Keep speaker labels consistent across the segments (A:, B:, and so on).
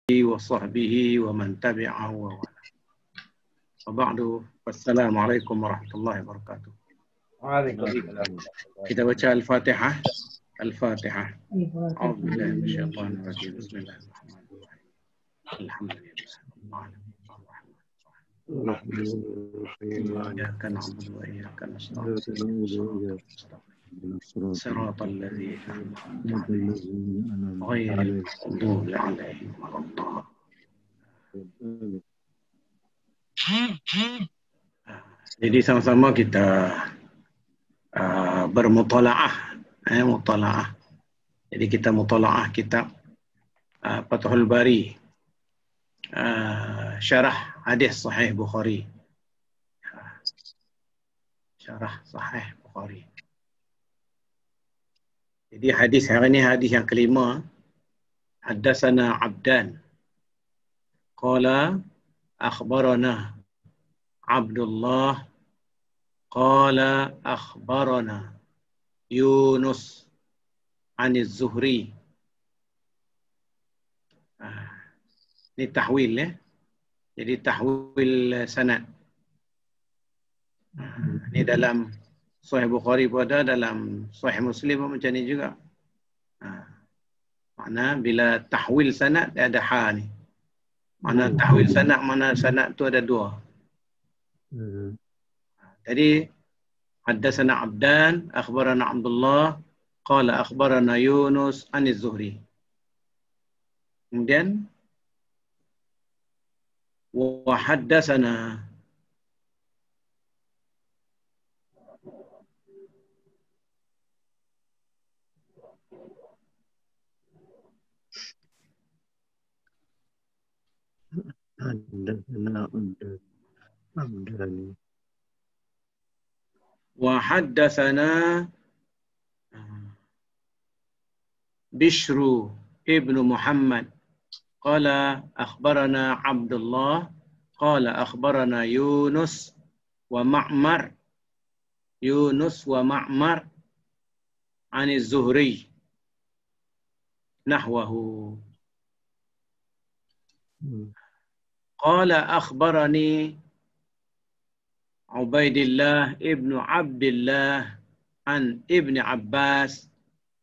A: وصحبه ومن تبعه ووالاه. وبعد والسلام عليكم ورحمة الله وبركاته.
B: Waalaikumsalam.
A: Kita baca Al-Fatihah. Al-Fatihah. A'udzu billahi minasyaitonir rajim. Bismillahirrahmanirrahim. Alhamdulillah. Iyyaka na'budu wa iyyaka nasta'in. صراط الذين أنعمت عليهم غير المغضوب عليهم ولا الضالين. Jadi sama-sama kita bermutalaah, mutalaah. Jadi kita mutalaah kitab Fathul Bari, syarah hadis Sahih Bukhari, syarah Sahih Bukhari. Jadi hadis hari ini hadis yang kelima. Haddatsana Abdan qala akhbarana Abdullah qala akhbarana Yunus an az-Zuhri. Ini tahwil ya. Jadi tahwil sanad. Ini dalam Sahih Bukhari pun ada, dalam Sahih Muslim pun macam ni juga. Makna bila tahwil sanad dia ada ha ni. Mana tahwil sanad, mana sanad tu ada dua. Jadi haddatsana Abdan akhbarana Abdullah qala akhbarana Yunus an az-Zuhri. Kemudian wa haddatsana وحدثنا بشر ابن محمد قال أخبرنا عبد الله قال أخبرنا يونس ومعمر عن الزهري نحوه قال أخبرني عبيد الله ابن عبد الله عن ابن عباس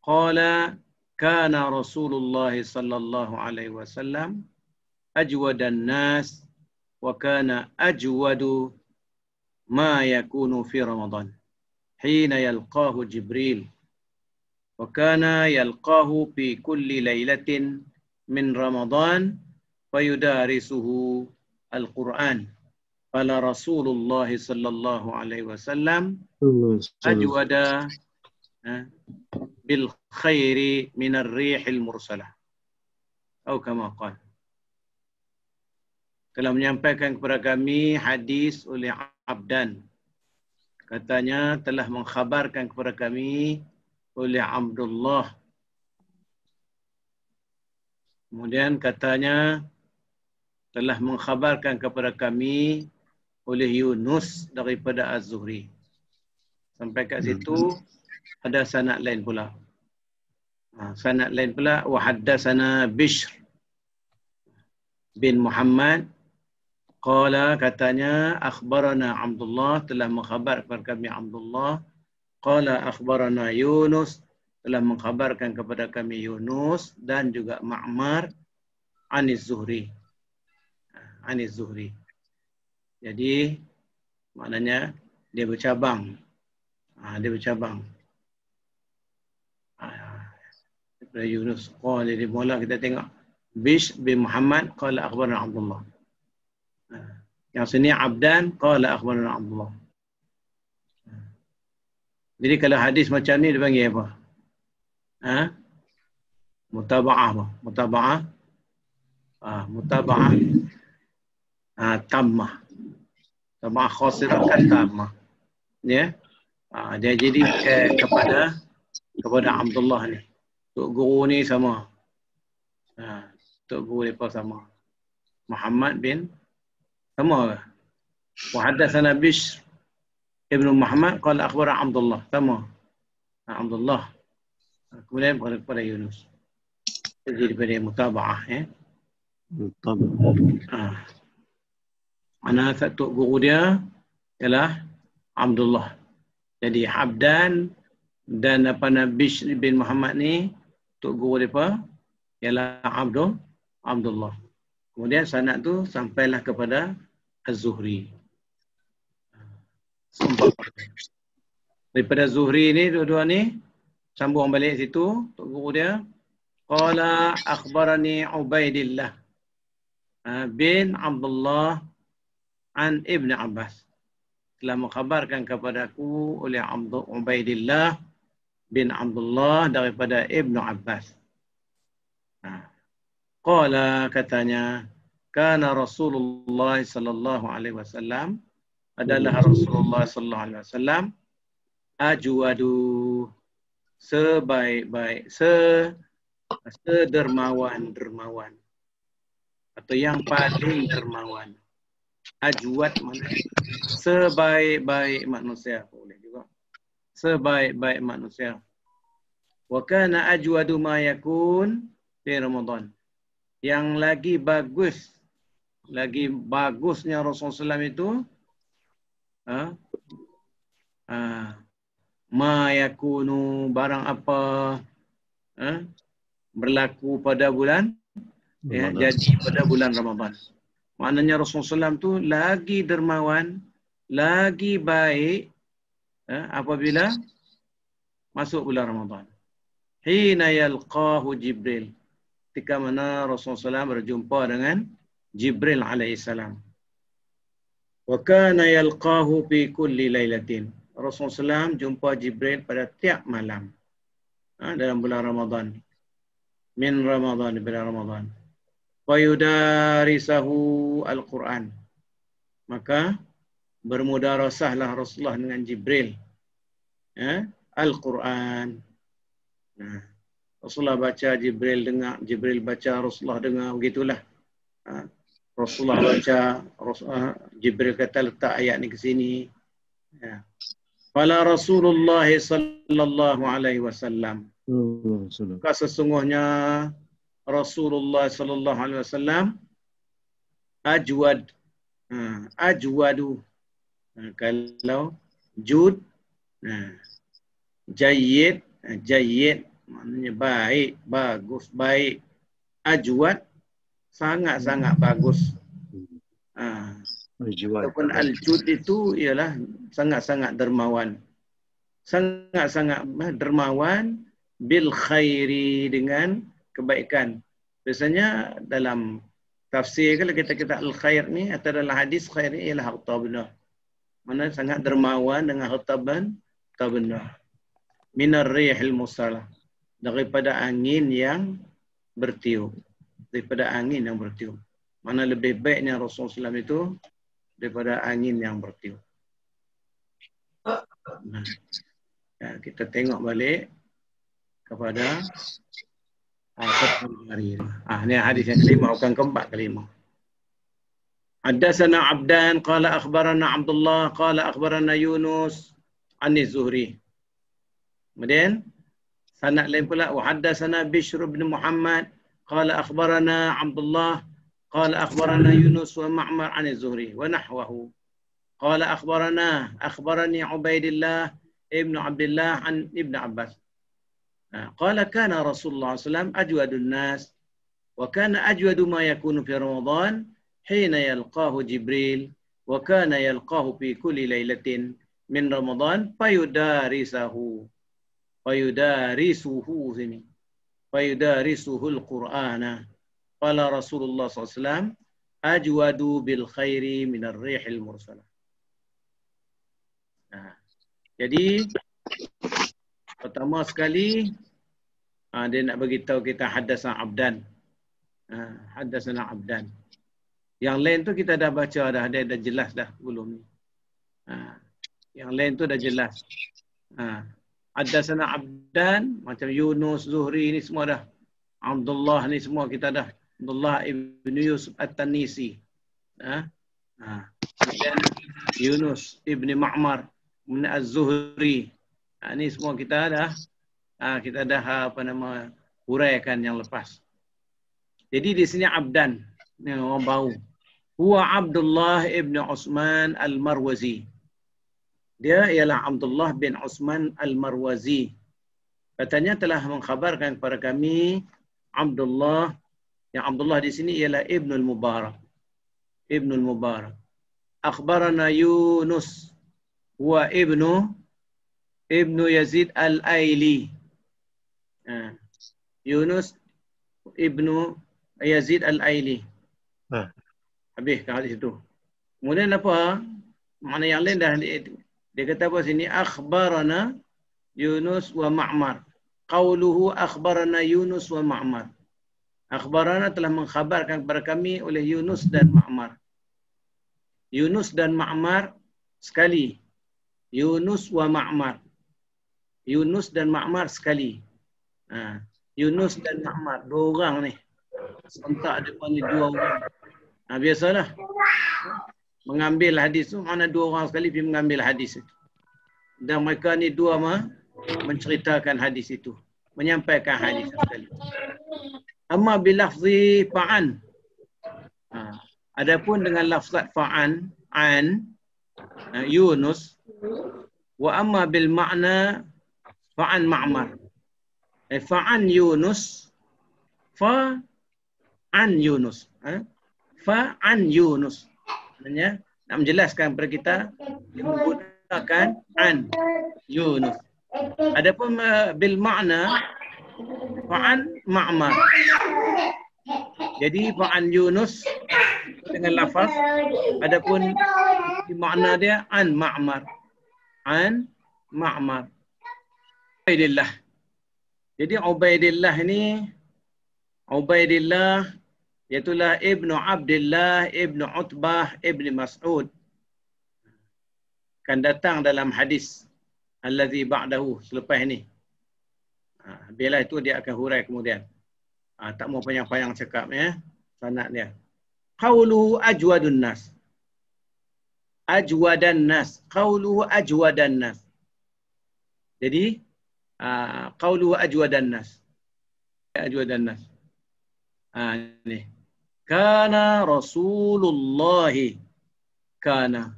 A: قال كان رسول الله صلى الله عليه وسلم أجود الناس وكان أجود ما يكون في رمضان حين يلقاه جبريل وكان يلقاه في كل ليلة من رمضان فيدارسه القرآن قال رسول الله صلى الله عليه وسلم أجود بالخير من الريح المرسلة أو كما قال. Telah menyampaikan kepada kami hadis oleh Abdan. Katanya telah mengkhabarkan kepada kami oleh Abdullah. Kemudian katanya telah mengkhabarkan kepada kami oleh Yunus daripada Az-Zuhri. Sampai kat situ ada sanad lain pula. Sanad lain pula wa haddatsana Bishr bin Muhammad qala katanya akhbarana Abdullah telah mengkhabar kepada kami Abdullah qala akhbarana Yunus telah mengkhabarkan kepada kami Yunus dan juga Ma'mar Aniz Zuhri. Jadi maknanya dia bercabang. Dia bercabang. Daripada Yunus. Jadi mula kita tengok Bishr bin Muhammad qala akhbarana Abdullah. Yang sini Abdan qala akhbarana Abdullah. Jadi kalau hadis macam ni dipanggil apa? Mutaba'ah apa? Mutaba'ah. Mutaba'ah tammah. Tammah khasirah kan tammah. Ya. Dia jadi kepada Abdullah ni. Tok guru ni sama. Tok guru depa sama. Muhammad bin sama ke? Wa haddatsana Bishr ibn Muhammad qala akhbara Abdullah. Sama. Abdullah. Kemudian kepada Yunus. Jadi daripada mutaba'ah ya.
C: Betul.
A: Mana satu guru dia ialah Abdullah. Jadi Abdan dan Bishr bin Muhammad ni tok guru depa ialah Abdullah. Kemudian sanad tu sampailah kepada Az-Zuhri. Daripada Zuhri ni dua-dua ni sambung balik situ tok guru dia qala akhbarani Ubaidillah bin Abdullah an Ibn Abbas, telah mengkhabarkan kepadaku oleh Ubaidillah bin Abdullah daripada Ibn Abbas. Qala, katanya, kana Rasulullah sallallahu alaihi wasallam, adalah Rasulullah sallallahu alaihi wasallam ajwadu, sebaik-baik, sedermawan atau yang paling dermawan. Ajwad mana sebaik-baik manusia, boleh juga sebaik-baik manusia. Wa kana ajwadu ma yakun fi Ramadan, yang lagi bagusnya Rasulullah SAW itu ma yakunu, barang apa berlaku pada bulan jadi pada bulan Ramadan. Maknanya Rasulullah SAW tu lagi dermawan, lagi baik apabila masuk bulan Ramadan. Hina yalqahu Jibril, ketika mana Rasulullah SAW berjumpa dengan Jibril alaihissalam. Wa kana yalqahu fi kulli lailatin, Rasulullah SAW jumpa Jibril pada tiap malam dalam bulan Ramadan. Min Ramadan, bulan Ramadan. Fayudarisahu al-Quran, maka bermudarasahlah Rasulullah dengan Jibril Al-Quran. Rasulullah baca, Jibril dengar, Jibril baca, Rasulullah dengar, begitulah. Rasulullah baca, Jibril kata letak ayat ni ke sini. Fala Rasulullah sallallahu alaihi wasallam, sesungguhnya Rasulullah sallallahu alaihi wasallam ajwad, ajwadu, kalau jud, jayyid, jayyid maknanya baik, bagus, baik. Ajwad sangat-sangat bagus. Ataupun al-jud itu ialah sangat-sangat dermawan. Sangat-sangat dermawan bil khairi, dengan kebaikan. Biasanya dalam tafsir kalau kita al-khair ni, atau dalam hadis khair ni ialah harta benda. Mana sangat dermawan dengan harta benda. Minar rihil musalah, daripada angin yang bertiup. Daripada angin yang bertiup. Mana lebih baiknya Rasulullah SAW itu daripada angin yang bertiup. Kita tengok balik kepada hari ini. Ini hadis yang kelima, bukan keempat, kelima. Haddatsana Abdan qala akhbarana Abdullah qala akhbarana Yunus an Az-Zuhri. Kemudian sanad lain pula, wa haddatsana Bishr bin Muhammad qala akhbarana Abdullah qala akhbarana Yunus wa Ma'mar an Az-Zuhri wa nahwahu. Qala akhbarani Ubaidillah ibn Abdullah an Ibn Abbas. قال كان رسول الله صلى الله عليه وسلم أجود الناس وكان أجود ما يكون في رمضان حين يلقاه جبريل وكان يلقاه في كل ليلة من رمضان فيدارسه القرآن. قال رسول الله صلى الله عليه وسلم أجود بالخير من الريح المرسلة. Jadi pertama sekali dia nak bagi tahu kita haddatsana Abdan. Haddatsana Abdan. Yang lain tu kita dah baca dah, dia dah jelas dah belum ni. Yang lain tu dah jelas. Haddatsana Abdan, macam Yunus, Zuhri ni semua dah. Abdullah ni semua kita dah. Abdullah ibn Yusuf At-Tanisi. Yunus ibn Ma'mar min Az-Zuhri. Ini semua kita dah huraikan yang lepas. Jadi di sini Abdan. Ni orang baru. Huwa Abdullah ibn Uthman al-Marwazi. Dia ialah Abdullah bin Uthman al-Marwazi. Katanya telah mengkhabarkan kepada kami Abdullah, yang Abdullah di sini ialah Ibnul Mubarak. Ibnul Mubarak. Akhbarana Yunus huwa ibnu Yazid al-Aili. Yunus ibnu Yazid al-Aili. Habis kan hadis itu. Kemudian apa? Makna yang lain dah dia kata apa sini? Akhbarana Yunus wa Ma'mar. Qauluhu akhbarana Yunus wa Ma'mar. Akhbarana telah mengkhabarkan kepada kami oleh Yunus dan Ma'mar. Yunus dan Ma'mar sekali. Yunus wa Ma'mar. Yunus dan Ma'mar sekali. Yunus dan Ma'mar, dua orang ni. Serentak depan ni dua orang. Biasalah. Mengambil hadis tu, mana dua orang sekali pergi mengambil hadis itu. Dan mereka ni dua menceritakan hadis itu. Menyampaikan hadis sekali. Amma bilafzi fa'an. Adapun dengan lafzat fa'an, Yunus. Wa amma bil makna fa'an Ma'mar. Fa'an Yunus. Fa'an Yunus. Fa'an Yunus. Maksudnya, nak menjelaskan kepada kita, dia menggunakan an Yunus. Adapun bil makna fa'an Ma'mar. Jadi fa'an Yunus dengan lafaz, adapun di makna dia an Ma'mar. An Ma'mar. Ubaidillah. Jadi Ubaidillah iaitulah Ibnu Abdullah Ibnu Utbah Ibnu Mas'ud. Akan datang dalam hadis allazi ba'dahu, selepas ini. Bila itu dia akan hurai kemudian. Tak mau panjang-panjang cakap ya. Sanad dia. Qauluhu ajwadun nas. Ajwadan nas. Qauluhu ajwadan nas. Jadi qauluhu ajwadan nas. Ajwadan nas. Ni. Kana Rasulullah. Kana.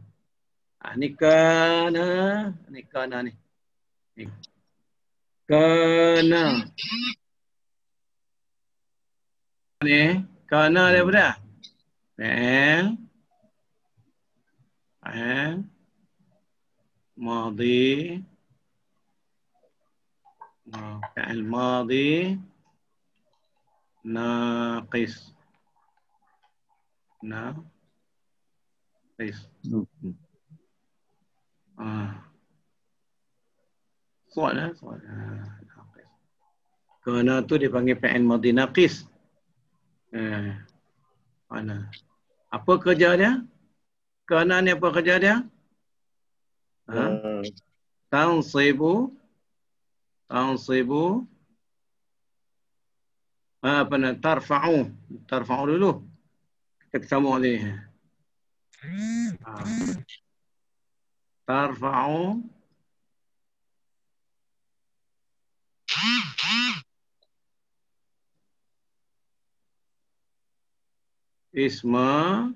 A: Ni kana ni. Kana. Ni kana daripada ماضي فعل ماضي ناقص soal naqis. Kana tu dipanggil fi'il madhi naqis. Mana? Apa kerja dia? Kana ni apa kerja dia? Tansibu apa nak tarfa'u dulu. Kita ketemu ni. Tarfa'u isma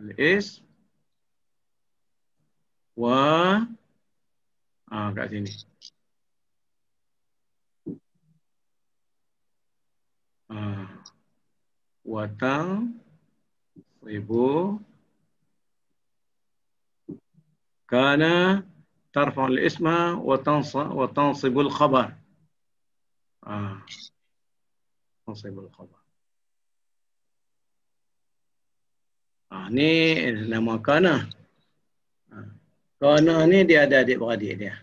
A: al-ism wa kat sini. Watang ribu kana tarfa al-isma wa tansibul khabar. Tansibul khabar. Ni nama kana. Kana ni dia ada adik-beradik dia.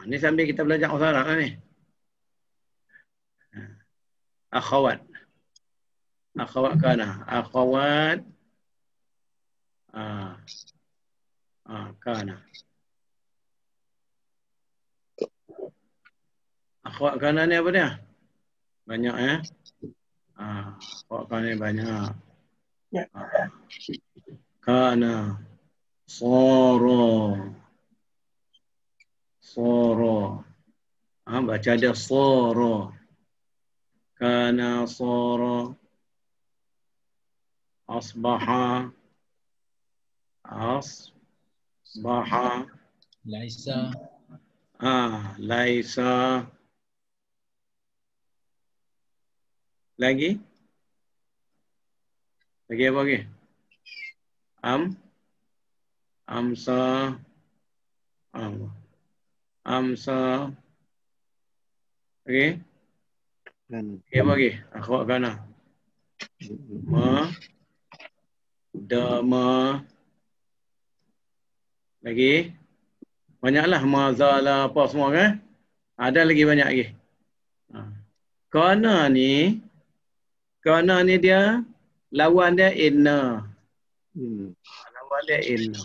A: Ni sambil kita belajar bahasa Arab ni. Akhawat kana. Akhawat kana. Akhawat kana ni apa dia? Banyak ya. Akhawat kana ni banyak. Kana Soro. Baca dia Soro. Kana Soro. Asbaha. Asbaha.
C: Laisa.
A: Laisa. Lagi? Lagi apa lagi? Amsa. Amsa. Lagi? Lagi apa lagi? Akhwat kana. Dama. Lagi? Banyaklah mazala apa semua kan? Ada lagi banyak lagi. Kana ni dia lawan dia inna. Lawan dia inna.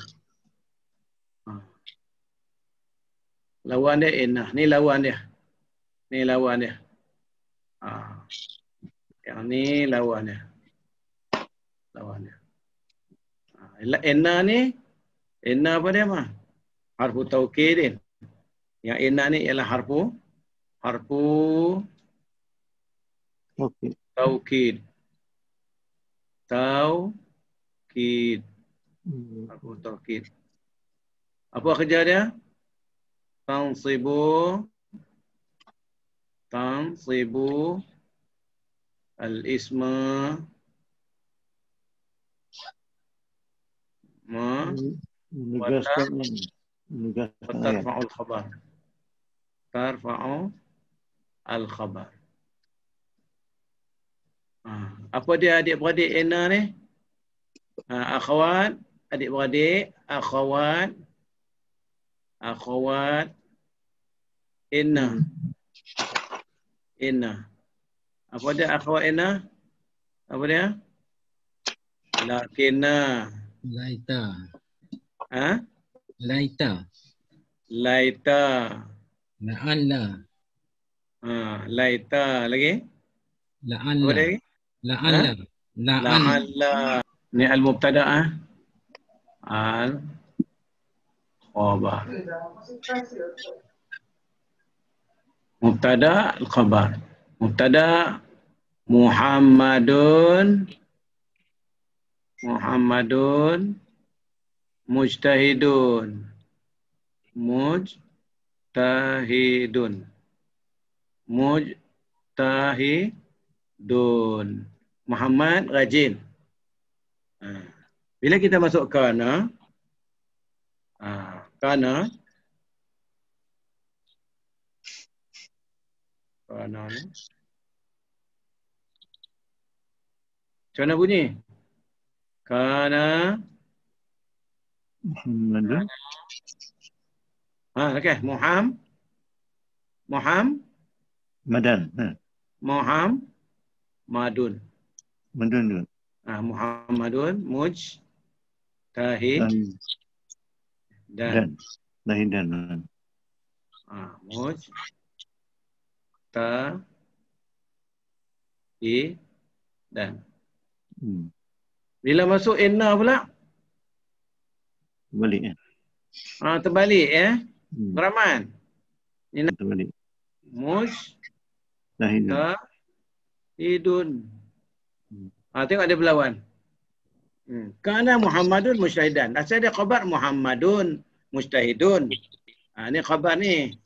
A: Lawan dia inna. Ni lawan dia. Ni lawan dia. Yang ni lawan dia. Lawan dia. Inna ni, inna apa dia mah? Harfu taukidin. Yang inna ni ialah harfu taukid. Taukid. Harfu taukid. Apa kerja dia? Tansibu al-isma tarfa'ul khabar. Tarfa'u al-khabar. Apa dia adik-beradik inna ni? Akhwat, adik-beradik, akhwat inna. Apa dia akhwat inna? Apa dia? Lakinna.
C: Laita.
A: Laita.
C: La'alla.
A: Laita lagi?
C: La'alla.
A: Apa dia lagi?
C: La'alla.
A: Ni al-mubtada'. Al-khabar. Mubtada' al-khabar. Mubtada' Muhammadun mujtahidun. Muhammad rajin. Bila kita masuk kana ni macam mana bunyi? Kana
D: Muhammadun.
A: Okey,
D: Madan.
A: Muhammadun.
D: Madun.
A: Muhammadun mujtahid dan
D: Lahidan.
A: dan. Bila masuk inna pula?
D: Balik
A: Terbalik Beraman.
D: Terbalik.
A: Mujtahidun. Tengok dia berlawan. Kana Muhammadun mujtahidan. Asal dia khabar Muhammadun mujtahidun. Ni khabar ni.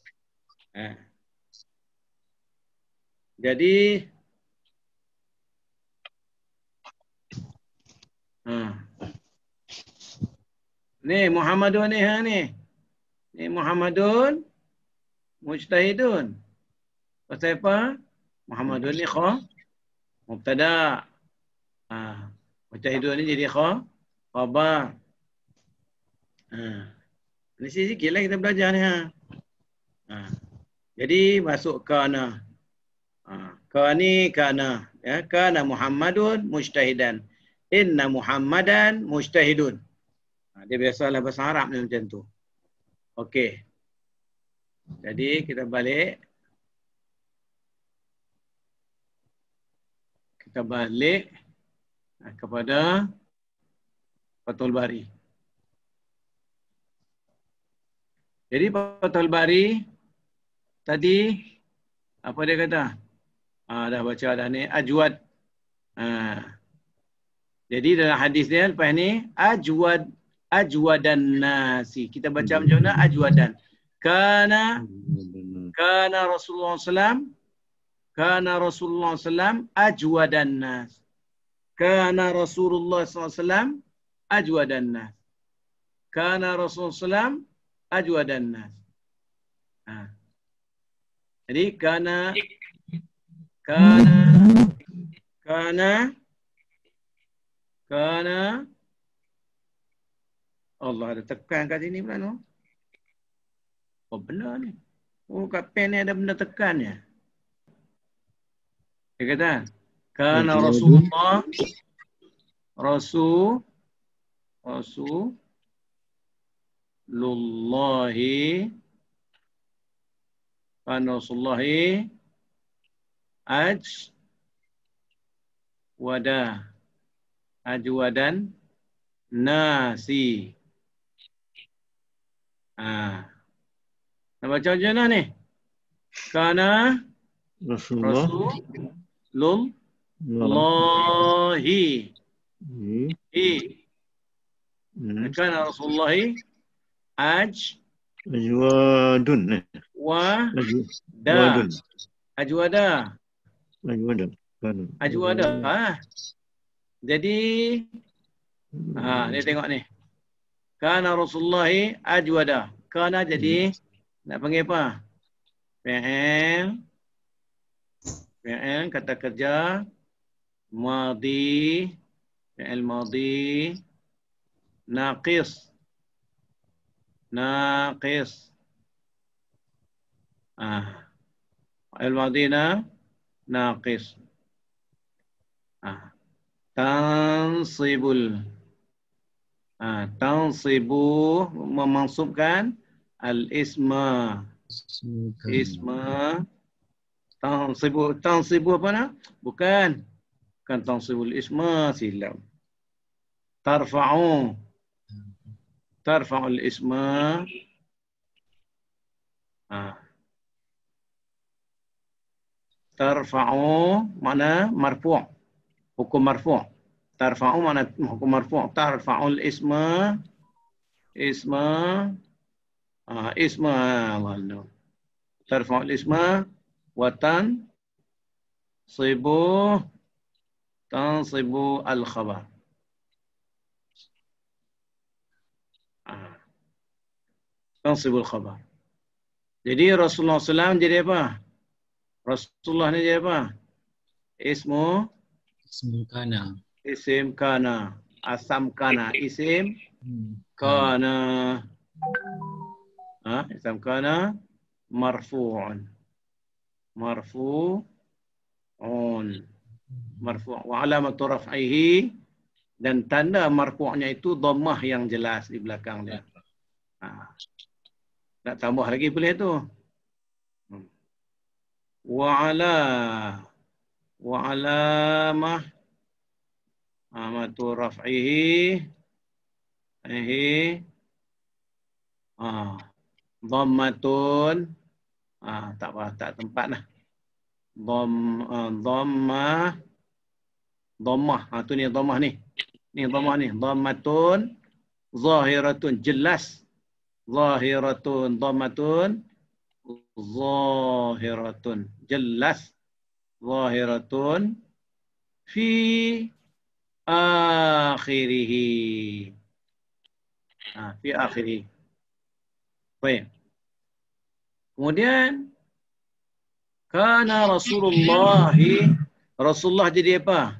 A: Jadi ni Muhammadun ni Ni Muhammadun mujtahidun. Pasal apa? Muhammadun ni mubtada'. Mujtahidun ni jadi khabar. Ni sikit lah kita belajar ni. Jadi masuk kana. Kana. Kana Muhammadun mujtahidan. Inna Muhammadan mujtahidun. Dia biasalah bahasa Arab ni macam tu. Okey. Jadi kita balik. Kepada Fathul Bari. Jadi Fathul Bari tadi apa dia kata? Dah baca dah ni ajwad. Jadi dalam hadis dia lepas ni ajwadan nasi. Kita baca macam mana? Ajwadan. Kana Rasulullah SAW ajwadan nas. Kana Rasulullah SAW ajwadan nas. Kana Rasulullah SAW ajwadan nas. Jadi kana Allah ada tekan kat sini pula tu. Oh benar ni. Oh kat pen ni ada benda tekannya. Dia kata kana Rasulullah ajwadan nasi. Nak baca macam mana ni? Kana Rasulullahi. Kana Rasulullahi
D: ajwadun.
A: Ajwada. Jadi ni tengok ni. Kana Rasulullahi ajwada. Kana jadi nak panggil apa? Fi'il kata kerja madhi, fi'il madhi naqis. Fi'il madhi naqis. Tansibu memansubkan al-isma. Tansibu apa nak? Bukan tansibul isma, silap. Tarfa'ul isma. Tarfa'u mana marfu'. Hukum marfu'. Tarfa'u mana hukum marfu'. Tarfa'ul isma. Allah. Tarfa'ul isma wa tansibu al-khabar. Tansibul khabar. Jadi Rasulullah SAW jadi apa? Rasulullah ni jadi apa? Isim kana. Asam kana. Isim kana. Isim kana marfu'un. Marfu' wa alamatu raf'ihi, dan tanda marfu'nya itu dhammah yang jelas di belakang dia. Nak tambah lagi boleh tu. Wa alamah amatu raf'ihi dhammatun. Tak apa, tak tempat lah. Dhammah. Tu ni dhammah ni. Ni dhammah ni. Dhammatun zahiratun, jelas. Zahiratun, dhammatun zahiratun, jelas. Zahiratun fi akhirihi. Fi akhirihi. Baik. Kemudian kana Rasulullah jadi apa?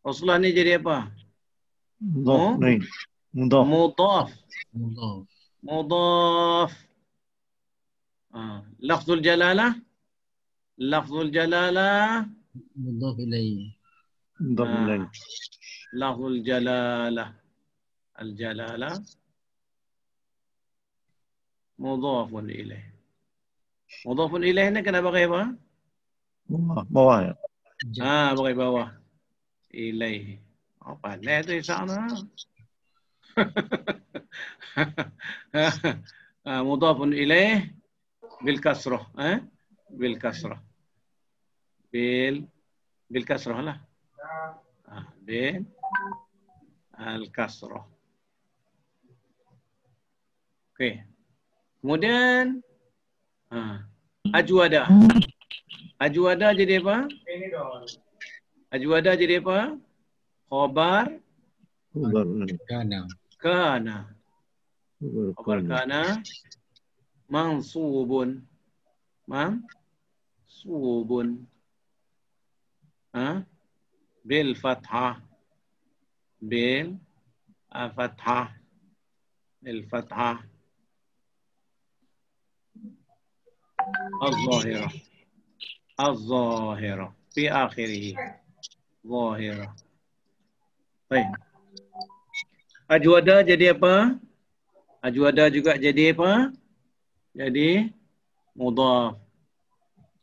A: Rasulullah ni jadi apa? Mudhaf. Lafzul jalalah.
C: Mudhaf ilaihi.
A: Lafzul jalalah. Al-jalalah mudhafun ilaih. Mudhafun ilaih ni kena pakai apa?
D: Bawah ya.
A: Pakai bawah. Ilaih. Pandai tu sana. Mudhafun ilaih bil kasrah. Bil kasrah. Bil kasrah lah. Bil al-kasrah. Okey. Kemudian ajwada. Ajwada jadi apa? Ajwada jadi apa? Khabar
C: Kana.
A: kana. Khabar kana mansubun. Mansubun. Bil fathah. Bil fathah. Bil fathah. الظاهرة الظاهرة في آخره ظاهرة. Baik. Ajwada jadi apa? Ajwada juga jadi apa? Jadi mudhaf.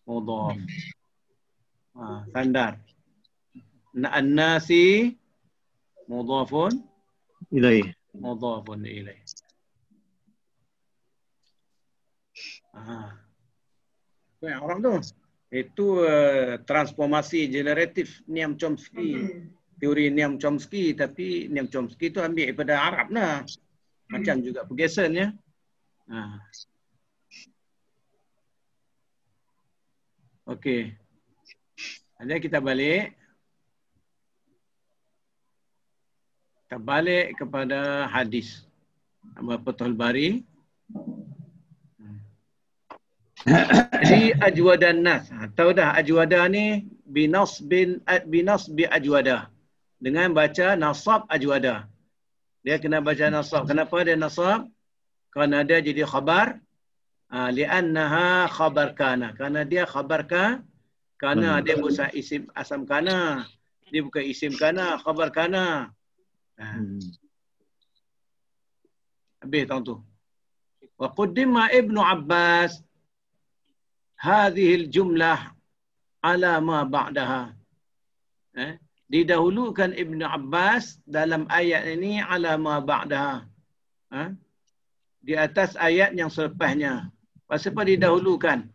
A: Mudhaf. Sandar. An-nasi mudhafun
D: ilaih.
A: Mudhafun ilaih. Orang tu itu transformasi generatif Noam Chomsky, teori Noam Chomsky, tapi Noam Chomsky tu ambil daripada Arab lah, macam juga Ferguson ya. Okey, jadi kita balik kepada hadis Fathul Bari. Jadi ajwadan nas. Tahu dah ajwada ni binasbi ajwada. Dengan baca nasab ajwada. Dia kena baca nasab. Kenapa dia nasab? Kerana dia jadi khabar. Li'annaha khabar kana. Kerana dia khabar ka. Kerana dia bukan isim asam kana. Dia bukan isim kana, khabar kana. Habis tahun tu. Wa quddima Ibnu Abbas hadhihi al-jumlah ala ma ba'daha. Didahulukan Ibnu Abbas dalam ayat ini ala ma ba'daha. Di atas ayat yang selepasnya. Pasal apa didahulukan?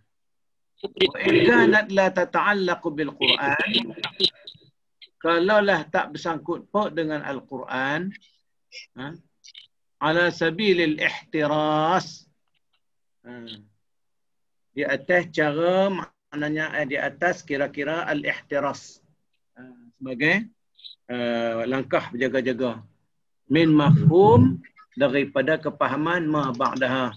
A: Wa in kanat la tata'allaqu bil Quran. Kalaulah tak bersangkut paut dengan Al-Quran, ala sabilil ihtiras. Di atas cara, maknanya di atas kira-kira al-ihtiras. Sebagai langkah berjaga-jaga. Min mafhum, daripada kepahaman ma ba'daha.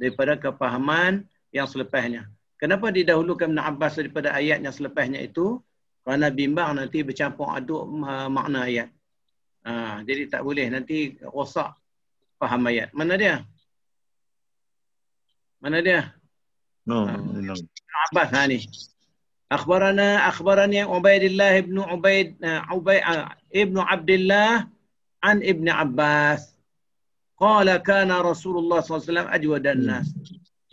A: Daripada kepahaman yang selepasnya. Kenapa didahulukan Ibn Abbas daripada ayat yang selepasnya itu? Kerana bimbang nanti bercampur aduk makna ayat. Jadi tak boleh nanti rosak faham ayat. Mana dia? Mana dia? Abbas ni. Akhbarani Ubaidillah ibn Abdullah an Ibn Abbas. Qala kana Rasulullah SAW ajwadan nas.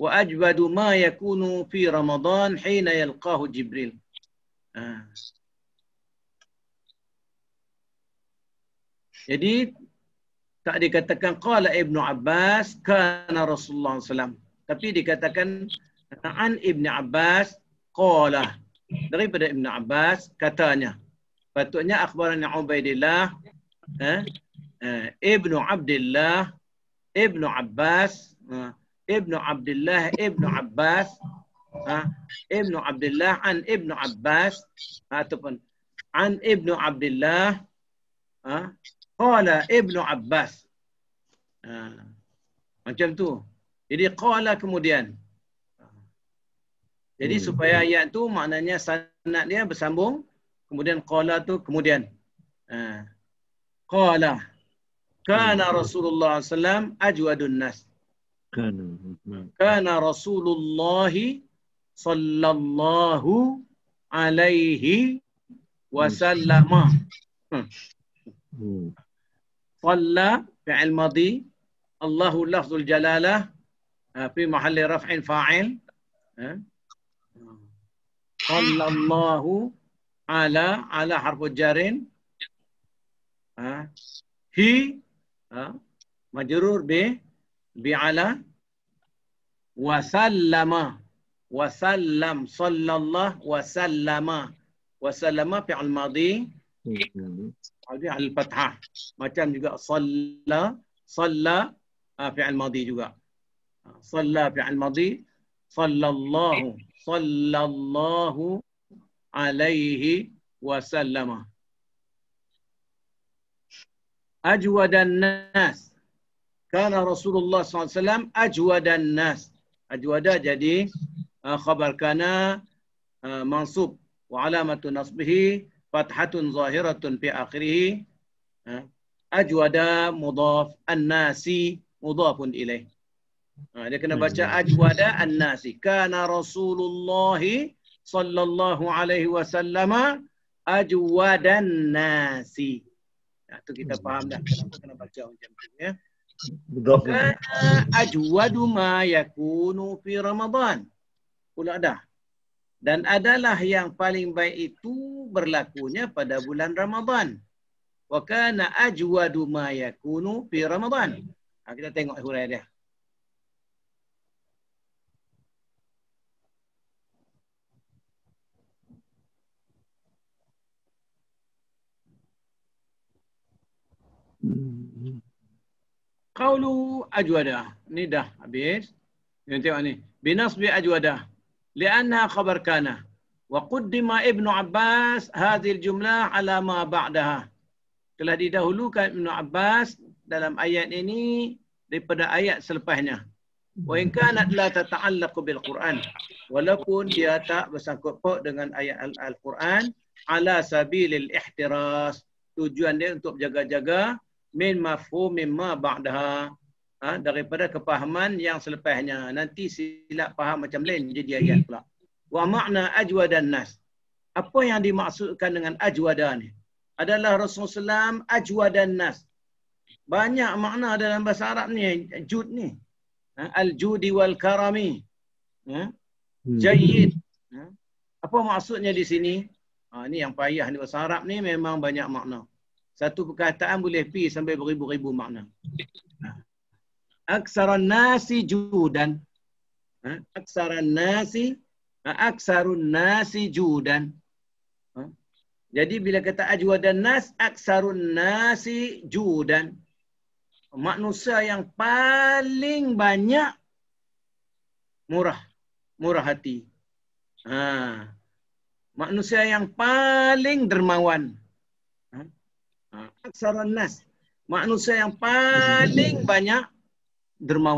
A: Wa ajwadu ma yakunu fi Ramadan hina yalqahu Jibril. Jadi tak dikatakan qala Ibnu Abbas kana Rasulullah SAW, tapi dikatakan an Ibnu Abbas qala, daripada Ibnu Abbas katanya. Patutnya akhbarana Ubaidillah Ibnu Abdullah Ibnu Abbas Ibnu Abdullah Ibnu Abbas Ibnu Abdullah an Ibnu Abbas ataupun an Ibnu Abdullah qala Ibnu Abbas. Macam tu. Jadi qala kemudian. Jadi supaya ayat tu maknanya sanad dia bersambung, kemudian qala tu kemudian. Qala kana Rasulullah sallam ajwadun nas. Kana Rasulullah sallallahu alaihi wasallam. Salla fi'il madhi, Allahu lafzul jalalah fi mahalli raf'in fa'il. Sallallahu ala harfu jarin. Hi majrur bi ala wa sallama. Wasallam, sallallahu wasallama. Wasallama fi'il madhi, Dia al-fathah. Macam juga salla fi'il madhi juga. Salla fi'il madhi, sallallahu alaihi wasallama. Ajwadan nas. Kana Rasulullah SAW ajwadan nas. Ajwada jadi khabar kana mansub wa alamatu nasbihi fathatun zahiratun fi akhirih. Ajwada mudhaf, an-nasi mudhafun ilaih. Dia kena baca ajwada an-nasi. Kana Rasulullah sallallahu alaihi wasallam ajwadan nasi. Itu kita faham dah kenapa kena baca macam tu ya. Kana ajwadu ma yakunu fi Ramadan. Pula dah. Dan adalah yang paling baik itu berlakunya pada bulan Ramadan. Wa kana ajwadu ma yakunu fi Ramadan. Kita tengok huraian dia. Qaulu ajwada. Ni dah habis. Yang tengok ni. Binasbi ajwada. Lianna khabar kana. Wa quddima Ibnu Abbas hadhil jumlah ala ma ba'daha. Telah didahulukan Ibnu Abbas dalam ayat ini daripada ayat selepasnya. Wa in kanat la tata'allaqu bil Quran. Walaupun dia tak bersangkut paut dengan ayat Al-Quran ala sabilil ihtiras. Tujuan dia untuk jaga-jaga min mafhum mimma ba'daha, daripada kepahaman yang selepasnya. Nanti silap faham macam lain jadi ayat pula. Wa makna ajwadan nas. Apa yang dimaksudkan dengan ajwada ni? Adalah Rasulullah SAW ajwadan nas. Banyak makna dalam bahasa Arab ni, jud ni. Al-judi wal karami. Jayyid. Apa maksudnya di sini? Ni yang payah di bahasa Arab ni, memang banyak makna. Satu perkataan boleh pi sampai beribu-ribu makna. Aksaran nasi judan. Aksaran nasi judan. Jadi bila kata ajwadan nas, aksarun nasi judan. Manusia yang paling banyak murah hati. Manusia yang paling dermawan. Aksaran nas. Manusia yang paling banyak derma.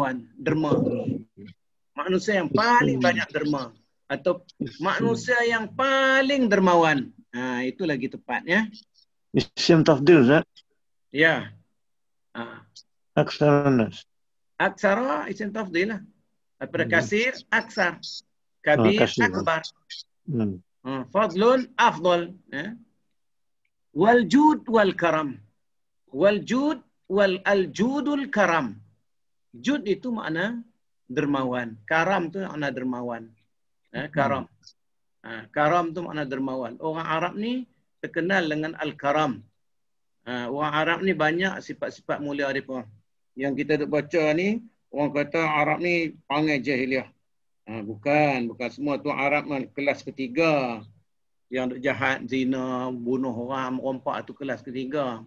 A: Manusia yang paling banyak derma. Atau manusia yang paling dermawan. Itu lagi tepatnya.
D: Isim tafdil, Zat?
A: Ya.
D: Aksaran nas.
A: Aksara isim tafdil lah. Daripada kasir, aksar. Kabir, akbar. Fadlun, afdal. Wal jud wal karam. Wal jud wal al-judul karam. Jud itu makna dermawan. Karam tu makna dermawan. Karam. Karam tu makna dermawan. Orang Arab ni terkenal dengan al-karam. Orang Arab ni banyak sifat-sifat mulia mereka. Yang kita duk baca ni, orang kata Arab ni panggil jahiliah. Bukan semua tu Arab kelas ketiga. Yang duk jahat, zina, bunuh orang, merompak tu kelas ketiga.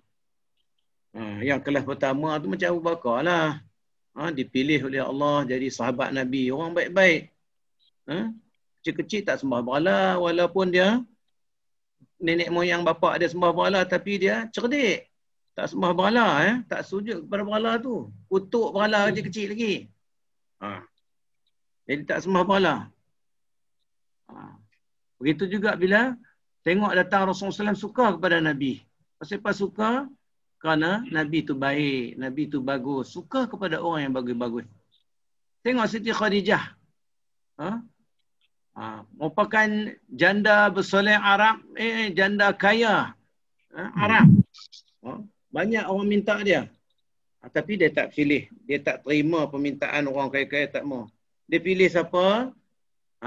A: Yang kelas pertama tu macam Abu Bakar lah. Dipilih oleh Allah jadi sahabat Nabi. Orang baik-baik. Kecil-kecil tak sembah berhala. Walaupun dia nenek moyang bapak dia sembah berhala, tapi dia cerdik. Tak sembah berhala. Tak sujud kepada berhala tu. Kutuk berhala kecil-kecil lagi. Jadi tak sembah berhala. Begitu juga bila tengok datang Rasulullah SAW suka kepada Nabi. Pasal suka? Kerana Nabi tu baik, Nabi tu bagus. Suka kepada orang yang bagus-bagus. Tengok Siti Khadijah. Merupakan janda bersoleh Arab, janda kaya Arab. Banyak orang minta dia. Tapi dia tak pilih. Dia tak terima permintaan orang kaya-kaya, tak mau. Dia pilih siapa?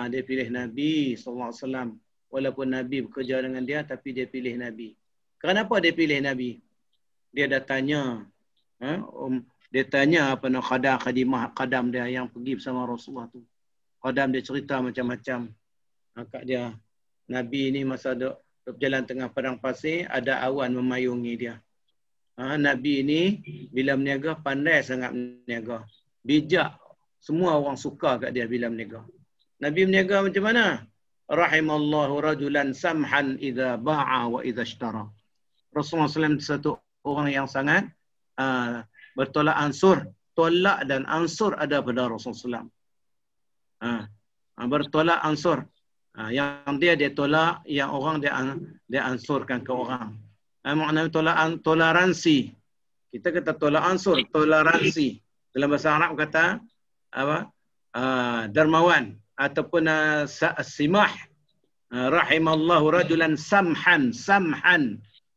A: Dia pilih Nabi SAW. Walaupun Nabi bekerja dengan dia, tapi dia pilih Nabi. Kenapa dia pilih Nabi? Dia dah tanya. Dia tanya apa nak khadam dia yang pergi bersama Rasulullah tu. Khadam dia cerita macam-macam. Kat dia, Nabi ni masa berjalan tengah padang pasir, ada awan memayungi dia. Nabi ini bila berniaga pandai sangat berniaga. Bijak. Semua orang suka kat dia bila berniaga. Nabi berniaga macam mana? Rahimallahu rajulan samhan idza ba'a wa idza ishtara. Rasulullah SAW satu orang yang sangat bertolak ansur. Tolak dan ansur ada pada Rasulullah SAW. Bertolak ansur. Yang dia tolak, yang orang dia ansurkan ke orang. Maknanya toleransi. Kita kata tolak ansur, toleransi. Dalam bahasa Arab kata apa? Dermawan ataupun simah. Rahimallahu rajulan samhan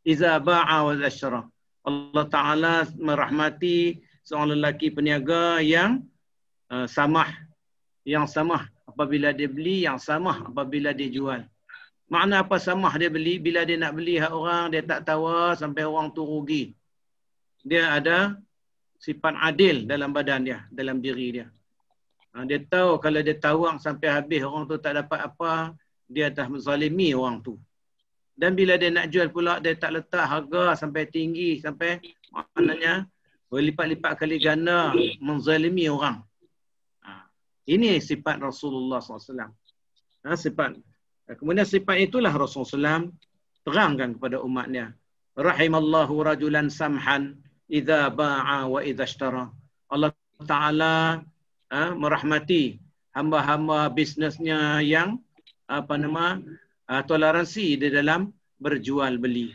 A: iza ba'a wa asyrah. Allah Ta'ala merahmati seorang lelaki peniaga yang samah. Yang samah apabila dia beli, yang samah apabila dia jual. Makna apa samah dia beli? Bila dia nak beli hak orang, dia tak tawar sampai orang tu rugi. Dia ada sifat adil dalam badan dia, dalam diri dia. Dia tahu kalau dia tawang sampai habis orang tu tak dapat apa, dia dah menzalimi orang tu. Dan bila dia nak jual pula, dia tak letak harga sampai tinggi, sampai maknanya berlipat-lipat kali ganda menzalimi orang. Ini sifat Rasulullah SAW. Sifat. Kemudian sifat itulah Rasulullah SAW terangkan kepada umatnya. Rahimallahu rajulan samhan idza ba'a wa idza ishtara. Allah Ta'ala merahmati hamba-hamba bisnesnya yang toleransi di dalam berjual beli.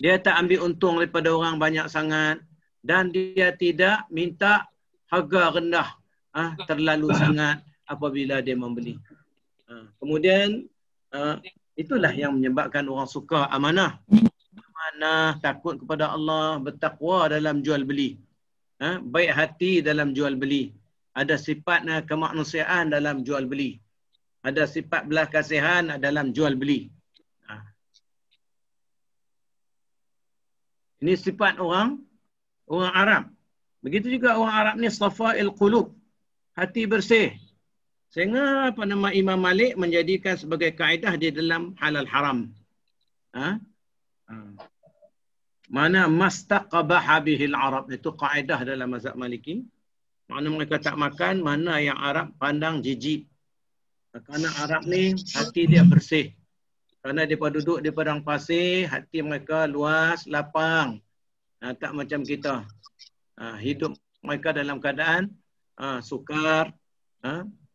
A: Dia tak ambil untung daripada orang banyak sangat dan dia tidak minta harga rendah terlalu sangat apabila dia membeli. Kemudian itulah yang menyebabkan orang suka amanah. Amanah, takut kepada Allah, bertakwa dalam jual beli. Baik hati dalam jual beli. Ada sifat kemanusiaan dalam jual beli. Ada sifat belas kasihan dalam jual beli. Ini sifat orang Arab. Begitu juga orang Arab ni safail qulub. Hati bersih. Sehingga Imam Malik menjadikan sebagai kaedah di dalam halal haram. Mana mastaqabaha bihil Arab, itu kaedah dalam mazhab Maliki. Mana mereka tak makan, mana yang Arab pandang jijik. Kerana Arab ni hati dia bersih. Kerana dia duduk di padang pasir, hati mereka luas, lapang. Tak macam kita. Hidup mereka dalam keadaan sukar,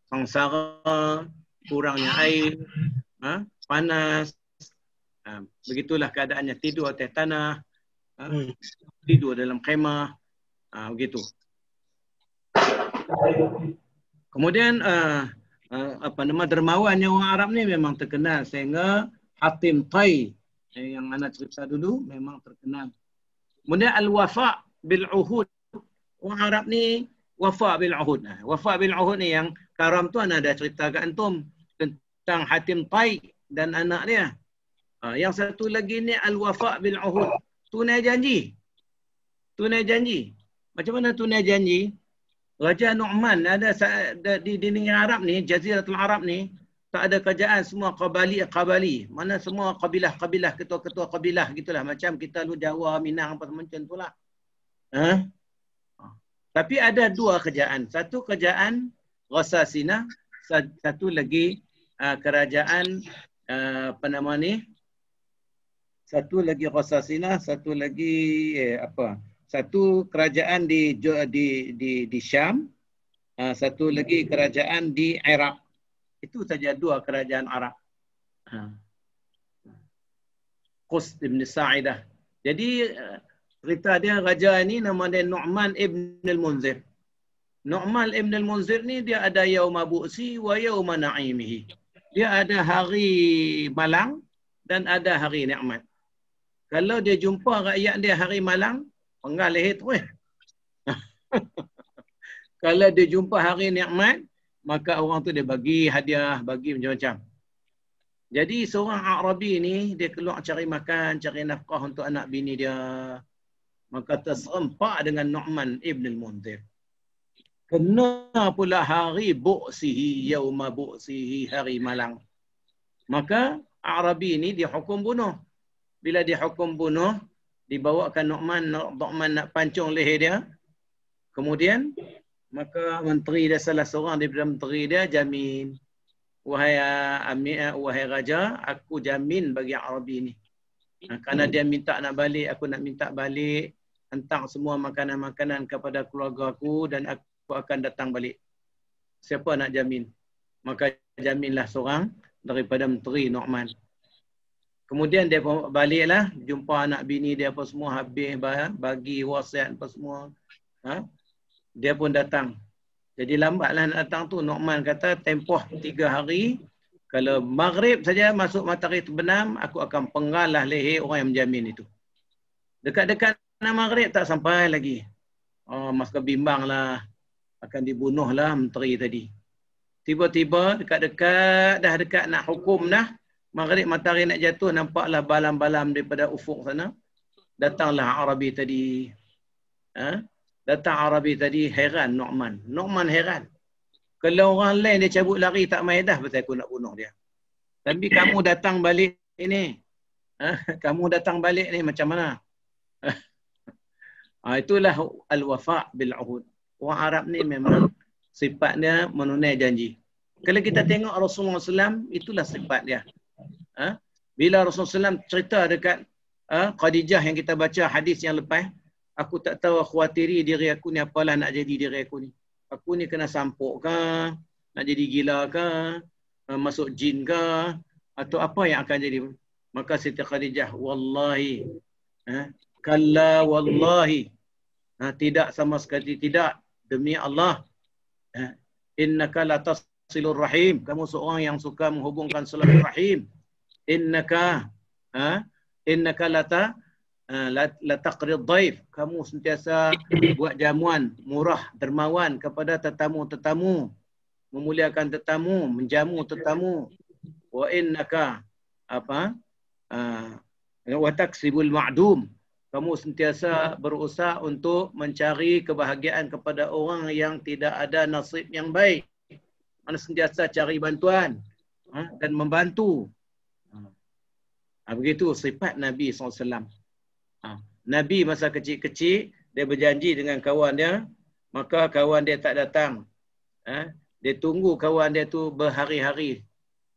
A: sengsara, kurangnya air, panas. Begitulah keadaannya, tidur atas tanah, tidur dalam khemah, begitu. Kemudian dermawannya orang Arab ni memang terkenal, sehingga Hatim Tai yang anak cerita dulu memang terkenal. Kemudian al-wafa bil uhud. Orang Arab ni wafa bil uhud. Wafa bil uhud ni yang karam tu ana dah cerita kat antum tentang Hatim Tai dan anak dia. Yang satu lagi ni al-wafa bil uhud. Tunai janji. Tunai janji. Macam mana tunai janji? Raja Nu'man ada di negeri Arab ni, Jaziratul Arab ni, tak ada kerajaan, semua qabali. Mana semua kabilah-kabilah, ketua-ketua kabilah gitulah. Macam kita lu Jawa, Minang apa macam itulah. Tapi ada dua kerajaan. Satu kerajaan Ghassasinah, satu lagi kerajaan satu lagi Ghassasinah, satu lagi satu kerajaan di Syam, satu lagi kerajaan di Iraq. Itu saja dua kerajaan Arab. Qus ibn Sa'idah. Jadi cerita dia raja ni nama dia Nu'man ibn al-Munzir. Nu'man ibn al-Munzir ni dia ada yauma bu'si wa yauma na'imihi. Dia ada hari malang dan ada hari nikmat. Kalau dia jumpa rakyat dia hari malang, penggal leher terus. Kalau dia jumpa hari nikmat, maka orang tu dia bagi hadiah, bagi macam-macam. Jadi seorang Arabi ni, dia keluar cari makan, cari nafkah untuk anak bini dia. Maka terserempak dengan Nu'man ibn al-Munzir. Kena pula hari bu'sihi, yauma bu'sihi, hari malang. Maka Arabi ni dihukum bunuh. Bila dihukum bunuh, dibawakan Nu'man nak pancung leher dia. Kemudian maka menteri dia, salah seorang daripada menteri dia jamin, wahai Amir, wahai raja, aku jamin bagi Arabi ni. Kerana dia minta nak balik, aku nak minta balik, hantar semua makanan-makanan kepada keluarga aku dan aku akan datang balik. Siapa nak jamin? Maka jaminlah seorang daripada menteri Nu'man. Kemudian dia baliklah, jumpa anak bini dia apa semua, habis bagi wasiat apa semua. Dia pun datang. Jadi lambatlah nak datang tu. Nu'man kata tempoh 3 hari, kalau maghrib saja masuk matahari terbenam, aku akan penggalah leher orang yang menjamin itu. Dekat-dekat maghrib tak sampai lagi. Masa bimbang lah, akan dibunuh lah menteri tadi. Tiba-tiba dekat-dekat, dah dekat nak hukum dah, maghrib matahari nak jatuh, nampaklah balam-balam daripada ufuk sana. Datanglah Arabi tadi. Datang Arabi tadi, heran Nu'man. Nu'man heran. Kalau orang lain dia cabut lari tak main dah, betul aku nak bunuh dia. Tapi kamu datang balik ini. Kamu datang balik ni macam mana? Itulah al-wafa' bil-uhud. Orang Arab ni memang sifatnya menunai janji. Kalau kita tengok Rasulullah SAW, itulah sifat dia. Bila Rasulullah SAW cerita dekat Khadijah yang kita baca hadis yang lepas, aku tak tahu khawatiri diri aku ni apalah nak jadi diri aku ni. Aku ni kena sampuk ke? Nak jadi gila ke? Masuk jin ke? Atau apa yang akan jadi? Maka Siti Khadijah, wallahi. Kalla wallahi. Tidak sama sekali tidak. Demi Allah. Innaka la tasilur rahim. Kamu seorang yang suka menghubungkan silaturahim. Innaka la taqrid dhaif. Kamu sentiasa buat jamuan murah dermawan kepada tetamu-tetamu, memuliakan tetamu, menjamu tetamu. Wa innaka wa taksibul ma'dum. Kamu sentiasa berusaha untuk mencari kebahagiaan kepada orang yang tidak ada nasib yang baik. Mana sentiasa cari bantuan dan membantu. Begitu sifat Nabi SAW. Nabi masa kecil-kecil, dia berjanji dengan kawan dia, maka kawan dia tak datang. Dia tunggu kawan dia tu berhari-hari.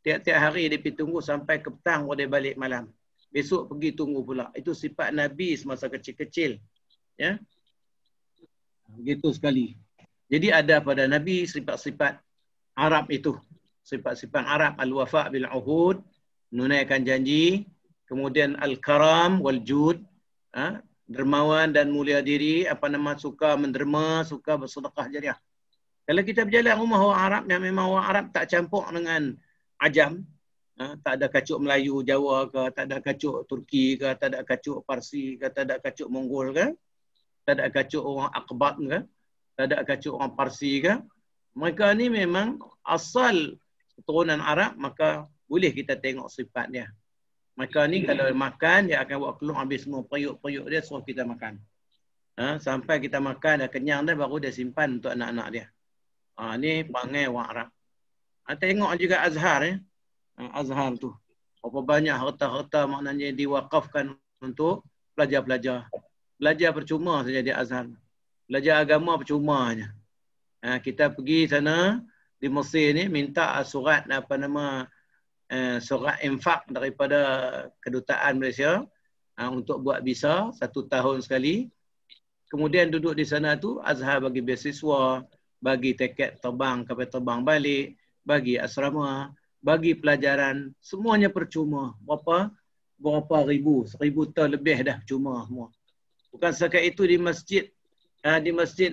A: Tiap-tiap hari dia pergi tunggu sampai ke petang baru dia balik malam. Besok pergi tunggu pula. Itu sifat Nabi semasa kecil-kecil. Ya? Begitu sekali. Jadi ada pada Nabi sifat-sifat Arab itu. Sifat-sifat Arab, al-wafa' bil-uhud, menunaikan janji, kemudian al-karam wal-jud, dermawan dan mulia diri, suka menderma, suka bersedekah jariah. Kalau kita berjalan rumah orang Arab yang memang orang Arab tak campur dengan Ajam, tak ada kacuk Melayu, Jawa ke, tak ada kacuk Turki ke, tak ada kacuk Parsi ke, tak ada kacuk Mongol ke, tak ada kacuk orang Akbat ke, tak ada kacuk orang Parsi ke. Mereka ni memang asal keturunan Arab, maka boleh kita tengok sifat dia. Mereka ni kalau makan, dia akan buat keluar habis semua periuk-periuk dia, suruh kita makan. Sampai kita makan, dah kenyang dah, baru dia simpan untuk anak-anak dia. Ni panggil orang Arab. Tengok juga Azhar. Azhar tu. Berapa banyak harta-harta maknanya diwakafkan untuk pelajar-pelajar. Belajar percuma saja di Azhar. Belajar agama percuma saja. Kita pergi sana, di Mesir ni, minta surat surat infak daripada kedutaan Malaysia untuk buat visa 1 tahun sekali. Kemudian duduk di sana tu, Azhar bagi beasiswa, bagi tiket terbang kapal terbang balik, bagi asrama, bagi pelajaran, semuanya percuma. Berapa ribu, 1000 tahun lebih dah percuma semua. Bukan setakat itu di masjid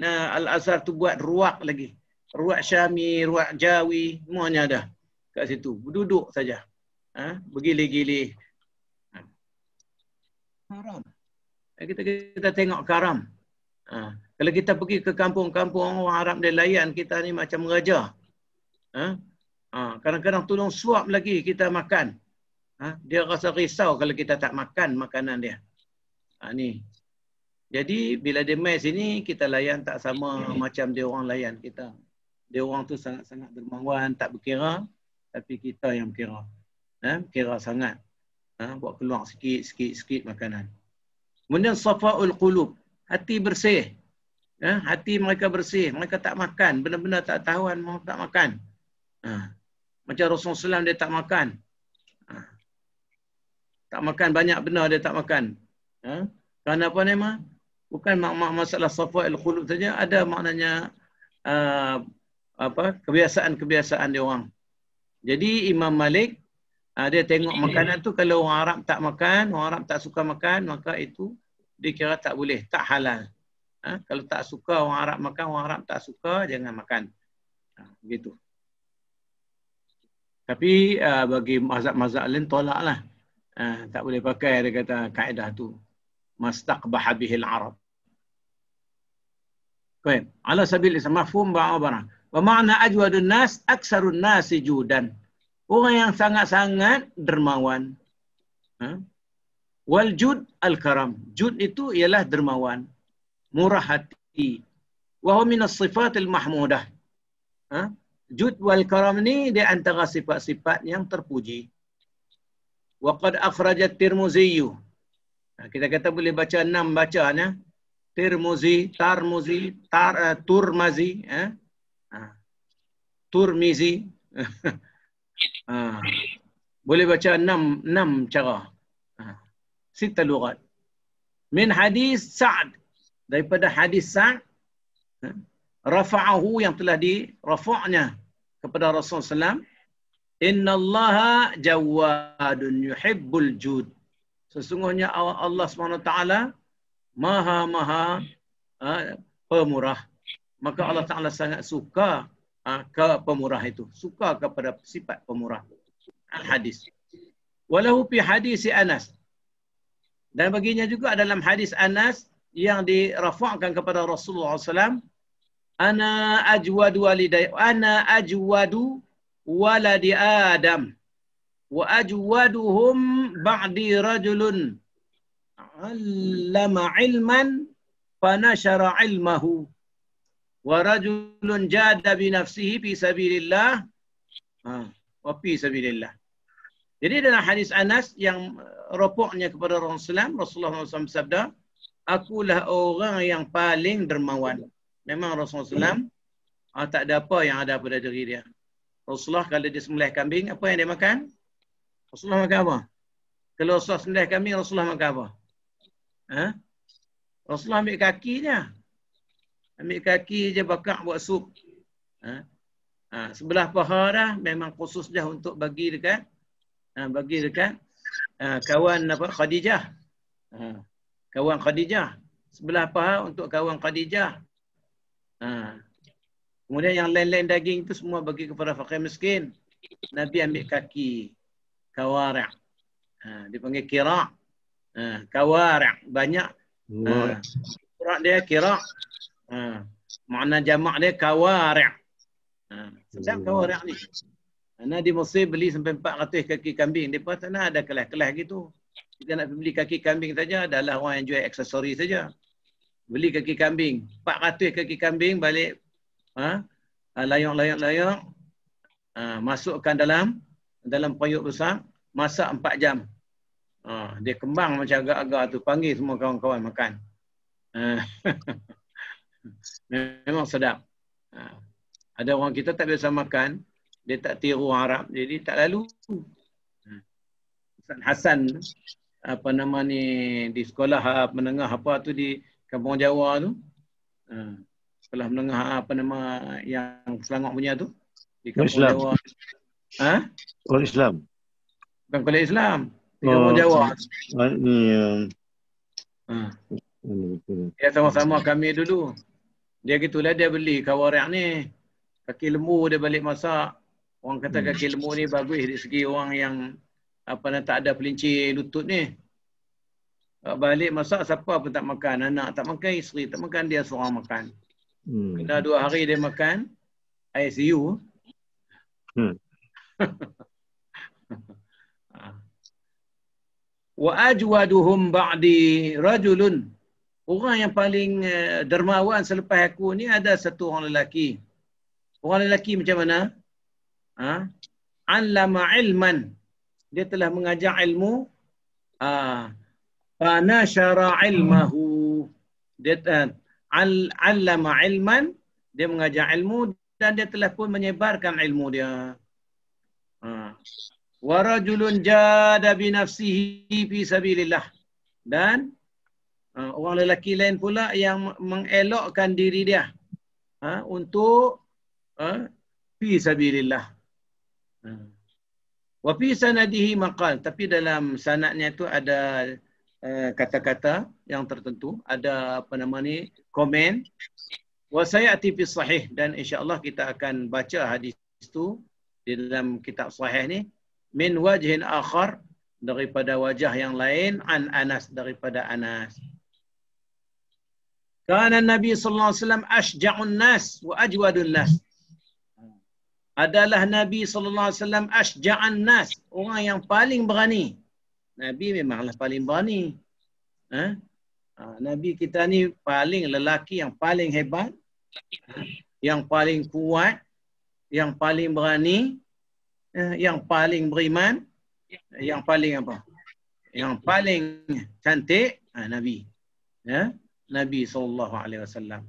A: Al-Azhar tu buat ruak lagi. Ruak Syami, ruak Jawi, semuanya ada kat situ. Duduk saja. Bergilih-gilih. Haram. Kita tengok karam. Kalau kita pergi ke kampung-kampung orang Arab dia layan kita ni macam raja. Kadang-kadang tolong suap lagi kita makan. Dia rasa risau kalau kita tak makan makanan dia. Ni. Jadi bila dia mai sini kita layan tak sama macam dia orang layan kita. Dia orang tu sangat-sangat dermawan, tak berkira, tapi kita yang berkira. kira sangat. Buat keluar sikit makanan. Kemudian safaul qulub, hati bersih. Hati mereka bersih, mereka tak makan, benar-benar tak tahuan mau tak makan. Macam Rasulullah SAW dia tak makan. Tak makan banyak benar dia tak makan. Kerana apa nama? Bukan masalah safaul qulub saja, ada maknanya kebiasaan-kebiasaan dia orang. Jadi Imam Malik dia tengok makanan tu, kalau orang Arab tak makan, orang Arab tak suka makan, maka itu dikira tak boleh, tak halal. Kalau tak suka orang Arab makan, orang Arab tak suka, jangan makan. Begitu. Tapi bagi mazhab-mazhab lain tolaklah. Tak boleh pakai, dia kata kaedah tu. Mastaqbaha bihil Arab. Baik. Ala sabil mafhum ba'abara. Wa ma'na ajwadun nas aksarun nasi judan. Orang yang sangat-sangat dermawan. Wal jud al-karam. Jud itu ialah dermawan. Murah hati. Wa huwa min as-sifatil mahmudah. Jud wal karam ni dia antara sifat-sifat yang terpuji. Wa qad akhrajat Tirmizi. Kita kata boleh baca 6 bacaan ya. Tirmizi, Tarmuzi, Turmazi, Turmizi. Boleh baca 6 cara. 6 lughat. Min hadis Sa'd, daripada hadis Sa'd, rafa'ahu yang telah dirafa'nya kepada Rasulullah SAW. Inna Allaha jawadun yuhibbul jud. Sesungguhnya Allah SWT maha pemurah. Maka Allah Ta'ala sangat suka ke pemurah itu. Suka kepada sifat pemurah. Al-hadis. Walahu fi hadis Anas. Dan baginya juga dalam hadis Anas yang dirafa'kan kepada Rasulullah SAW. Ana ajwadu waladi Adam. Wa ajwaduhum ba'di rajulun allama ilman fanashara ilmahu. Wa rajulun jada bi nafsihi fi sabilillah wa fi sabilillah. Jadi dalam hadis Anas yang rafa'nya kepada Rasulullah SAW bersabda, akulah orang yang paling dermawan. Memang Rasulullah SAW tak ada apa yang ada pada diri dia. Rasulullah kalau dia sembelih kambing, apa yang dia makan? Rasulullah makan apa? Kalau Rasulullah sembelih kambing, Rasulullah makan apa? Rasulullah ambil kaki je. Ambil kaki je bakar buat sup. Sebelah paha dah memang khusus dah untuk bagi dekat kawan Khadijah. Kawan Khadijah. Sebelah paha untuk kawan Khadijah. Kemudian yang lain-lain daging tu semua bagi kepada fakir miskin. Nabi ambil kaki. Kawari'. Dipanggil kira'. Kawari' banyak. Kira' dia kira'. Makna jamak dia kawari'. Sedap kawari' ni. Karena di Mesir beli sampai 400 kaki kambing. Mereka sana ada kelas-kelas gitu. Kita nak beli kaki kambing saja, adalah orang yang jual aksesori saja. Beli kaki kambing. 400 kaki kambing balik. Layak-layak. Masukkan dalam periuk besar. Masak 4 jam. Dia kembang macam agak-agak tu. Panggil semua kawan-kawan makan. Memang sedap. Ada orang kita tak biasa makan. Dia tak tiru Arab. Jadi tak lalu. Ustaz Hasan di sekolah menengah tu di Kampung Jawa tu. Sekolah menengah yang Selangor punya tu. Di Kampung
D: Islam.
A: Jawa.
D: Orang Islam.
A: Bukan kuliah Islam. Di Kampung Jawa. Dia sama-sama kami dulu. Dia gitulah dia beli kawari' ni. Kaki lembu dia balik masak. Orang kata kaki lembu ni bagus dari segi orang yang tak ada pelincir lutut ni. Balik masak siapa pun tak makan. Anak tak makan, isteri tak makan, dia seorang makan. Kena 2 hari dia makan ICU. Wa ajwaduhum ba'di rajulun. Orang yang paling dermawan selepas aku ni ada satu orang lelaki. Orang lelaki macam mana? Allama ilman. Dia telah mengajar ilmu. Fanashara ilmahu. Dia allama ilman, dia mengajar ilmu dan dia telah pun menyebarkan ilmu dia. Wa rajulun jada bi nafsihi fi sabilillah. Dan orang lelaki lain pula yang mengelokkan diri dia untuk fi sabilillah. Wa fi sanadihi maqal, tapi dalam sanadnya itu ada kata-kata yang tertentu, ada komen. Wa sayati fi sahih, dan insya-Allah kita akan baca hadis itu di dalam kitab sahih ni min wajhin akhar, daripada wajah yang lain, an Anas, daripada Anas. Kana Nabi sallallahu alaihi wasallam asja'un nas wa ajwadun nas. Adalah Nabi sallallahu alaihi wasallam asja'an nas, orang yang paling berani. Nabi memanglah paling berani. Nabi kita ni paling lelaki yang paling hebat, yang paling kuat, yang paling berani, yang paling beriman, yang paling apa? Yang paling cantik, Nabi. Nabi sallallahu alaihi wasallam.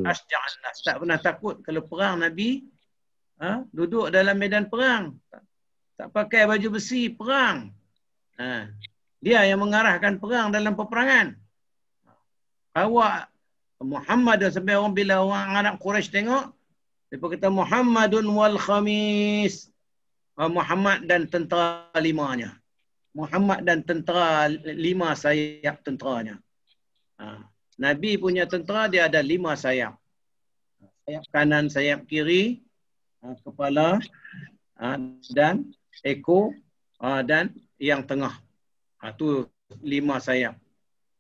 A: Asja'an nas, tak pernah takut kalau perang. Nabi duduk dalam medan perang, tak pakai baju besi, perang. Dia yang mengarahkan perang dalam peperangan. Awak Muhammad, sampai orang bila orang Arab Quraisy tengok, mereka kata Muhammadun wal khamis. Muhammad dan tentera limanya. Muhammad dan tentera 5 sayap tenteranya. Nabi punya tentera dia ada 5 sayap. Sayap kanan, sayap kiri, kepala, dan ekor, dan yang tengah. Itu 5 sayap.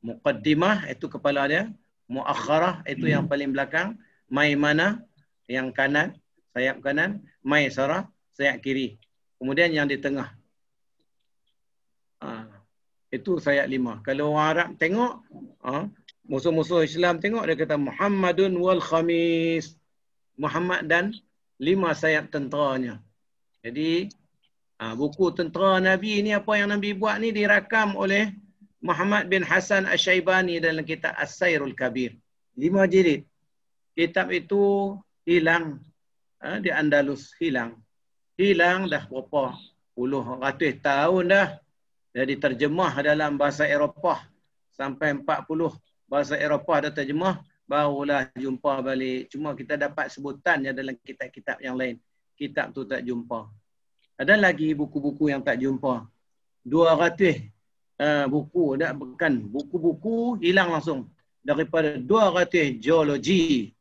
A: Muqaddimah itu kepala dia, muakhirah itu yang paling belakang, maimanah yang kanan, sayap kanan, maisarah sayap kiri. Kemudian yang di tengah. Itu sayap 5. Kalau orang Arab tengok, musuh-musuh Islam tengok, dia kata Muhammadun wal khamis. Muhammad dan 5 sayap tenteranya. Jadi buku tentera Nabi ni, apa yang Nabi buat ni dirakam oleh Muhammad bin Hasan Asy-Syaibani dalam kitab As-Sairul Kabir. 5 jilid. Kitab itu hilang di Andalus, hilang dah berapa puluh ratus tahun dah. Jadi terjemah dalam bahasa Eropah sampai 40 bahasa Eropah dah terjemah, barulah jumpa balik. Cuma kita dapat sebutannya dalam kitab-kitab yang lain. Kitab tu tak jumpa. Ada lagi buku-buku yang tak jumpa. 200 buku, bukan buku-buku hilang langsung. Daripada 200 geologi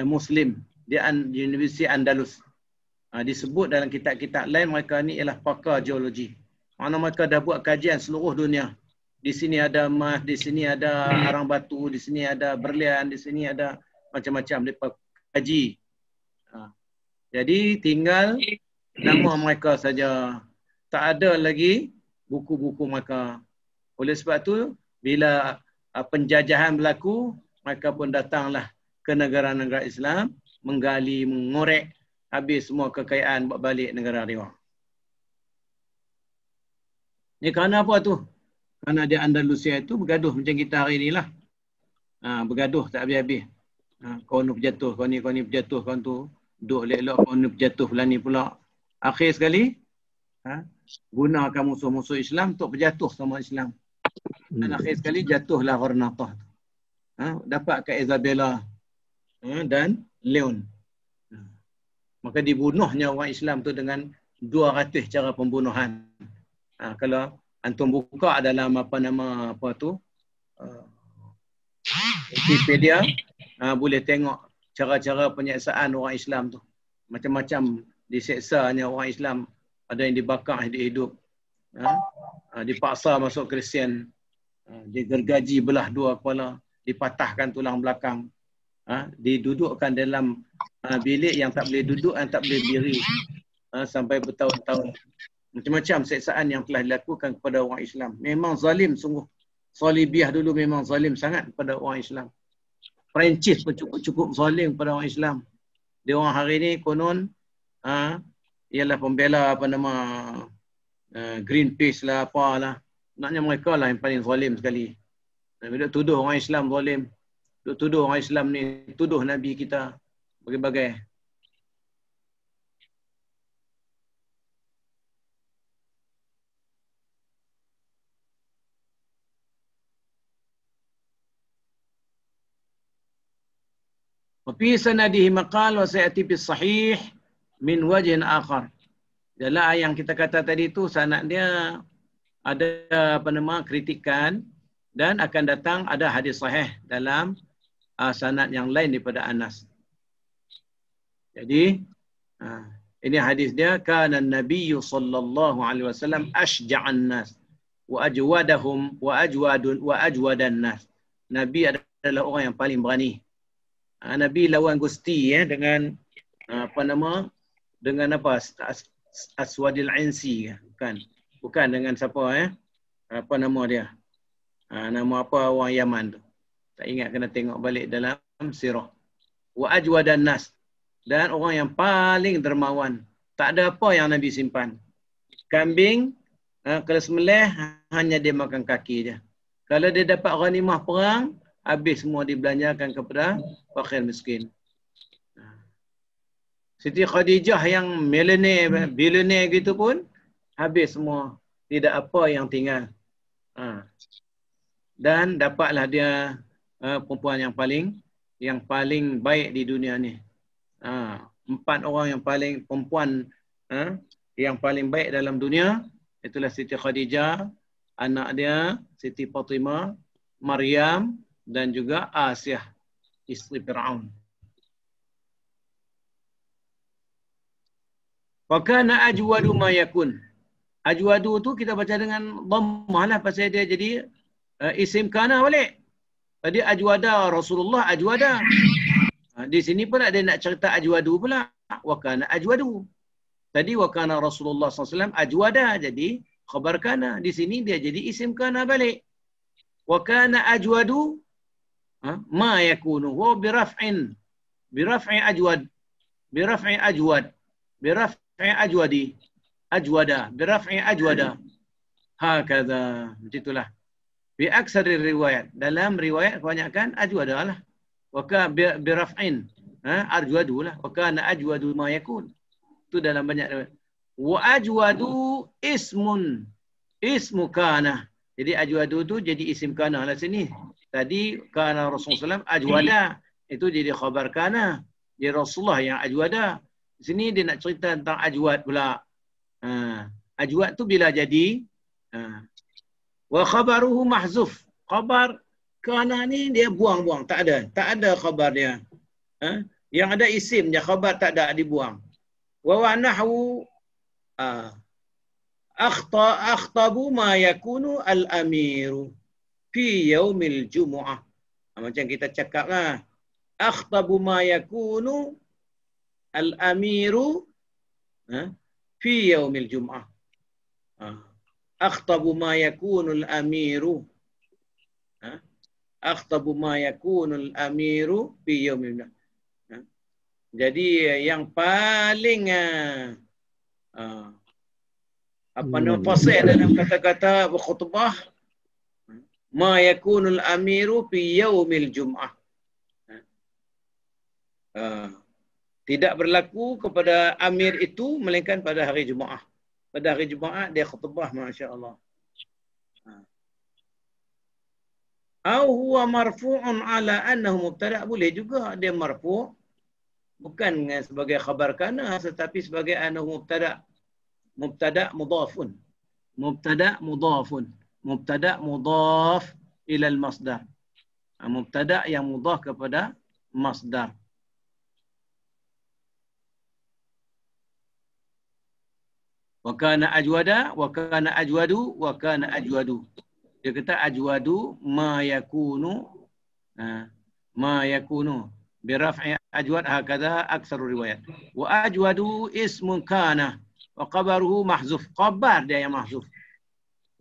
A: Muslim di Universiti Andalus. Disebut dalam kitab-kitab lain mereka ni ialah pakar geologi. Mana mereka dah buat kajian seluruh dunia. Di sini ada emas, di sini ada arang batu, di sini ada berlian, di sini ada macam-macam mereka kaji. Jadi tinggal nama mereka saja. Tak ada lagi buku-buku mereka. Oleh sebab tu, bila penjajahan berlaku, mereka pun datanglah ke negara-negara Islam, menggali, mengorek, habis semua kekayaan buat balik negara dia. Ni kerana apa tu? Kerana dia Andalusia itu bergaduh macam kita hari ni lah. Bergaduh tak habis-habis. Kau ni berjatuh, kau ni berjatuh, kau tu duduk elok-elok, kau ni berjatuh pula ni pula. Akhir sekali, gunakan musuh-musuh Islam untuk berjatuh sama Islam. Dan akhir sekali jatuhlah Gharnatah. Dapat ke Isabella dan Leon. Maka dibunuhnya orang Islam tu dengan 200 cara pembunuhan. Kalau antum buka dalam Wikipedia, boleh tengok cara-cara penyiksaan orang Islam tu. Macam-macam diseksanya orang Islam. Ada yang dibakar hidup-hidup. Dipaksa masuk Kristian. Digergaji belah 2 kepala. Dipatahkan tulang belakang. Didudukkan dalam bilik yang tak boleh duduk dan tak boleh diri. Sampai bertahun-tahun. Macam-macam seksaan yang telah dilakukan kepada orang Islam. Memang zalim sungguh. Salibiyah dulu memang zalim sangat kepada orang Islam. Perancis pun cukup zalim kepada orang Islam. Dia orang hari ni konon ialah pembela Greenpeace lah, apalah. Naknya mereka lah yang paling zalim sekali. Duk tuduh orang Islam zalim. Duk tuduh orang Islam ni, tuduh Nabi kita. Bagai-bagai. Fi sanadihi maqal wa sayati bis sahih min wajhin akhar. Dalam yang kita kata tadi tu sanad dia ada kritikan dan akan datang ada hadis sahih dalam sanad yang lain daripada Anas. Jadi ini hadis dia, kana an-nabiy sallallahu alaihi wasallam ashja'an nas wa ajwadahum wa ajwadan nas. Nabi adalah orang yang paling berani. Nabi lawan Gusti dengan dengan Aswadil Ansi, bukan dengan siapa apa nama dia, nama apa orang Yaman tu, tak ingat, kena tengok balik dalam sirah. Wa ajwadan nas, dan orang yang paling dermawan. Tak ada apa yang Nabi simpan. Kambing kalau sembelih hanya dia makan kaki je. Kalau dia dapat ghanimah perang, habis semua dibelanjakan kepada fakir miskin. Siti Khadijah yang billionaire gitu pun habis semua. Tidak apa yang tinggal. Dan dapatlah dia perempuan yang paling baik di dunia ni. 4 orang yang paling perempuan yang paling baik dalam dunia. Itulah Siti Khadijah, anak dia Siti Fatimah, Maryam, dan juga Asiyah, isteri Fir'aun. Wa kana ajwadu ma yakun. Ajwadu tu kita baca dengan dhammah lah, pasal dia jadi isim kana balik. Tadi ajwada Rasulullah, ajwada. Di sini pula dia nak cerita ajwadu pula. Wa kana ajwadu. Tadi wa kana Rasulullah SAW ajwada, jadi khabar kana. Di sini dia jadi isim kana balik. Wa kana ajwadu ma yakunu wa biraf'i ajwad, biraf'i ajwad, biraf'i ajwadi, ajwada, biraf'i ajwada, hakadha. Begitulah bi aksari riwayat, dalam riwayat kebanyakan ajwada lah, wa ka biraf'in ajwadu lah, wa kana ajwadu ma yakun. Itu dalam banyak riwayat. Wa ajwadu ismu kana. Jadi ajwadu tu jadi isim kana lah sini. Tadi kana Rasulullah SAW ajwada, itu jadi khabar kana. Jadi Rasulullah yang ajwada. Di sini dia nak cerita tentang ajwad pula. Ajwad tu bila jadi wa khabaruhu mahzuf. Khabar kana ni dia buang-buang, tak ada khabar dia. Yang ada isim dia, khabar tak ada, dibuang. Wa nahwu akhtabu ma yakunu al-amiru fi yaumil jumu'ah. Macam kita cakap lah. Akhtabu ma yakunu al-amiru fi yaumil jumu'ah. Akhtabu ma yakunu al-amiru. Akhtabu ma yakunu al-amiru fi yaumil jumu'ah. Jadi yang paling fasih dalam kata-kata khutbah, ma yakunul amiru fi yaumil jum'ah. Tidak berlaku kepada amir itu melainkan pada hari Jumaat. Pada hari Jumaat dia khutbah, masya-Allah. Au huwa marfu'un ala annahu mubtada', boleh juga dia marfu', bukan sebagai khabar kana, tetapi sebagai annahu mubtada'. Mubtada' mudhafun. Mubtada' mudhafun. Mubtada' mudhaf ila al-masdar. Mubtada' yang mudhaf kepada masdar. Wa kana ajwada, wa kana ajwadu, wa kana ajwadu. Dia kata ajwadu ma yakunu, ma yakunu bi raf'i ajwad, hakadha aktsaru riwayat. Wa ajwadu ismun kana wa khabaruhu mahzuf. Khabar dia yang mahzuf.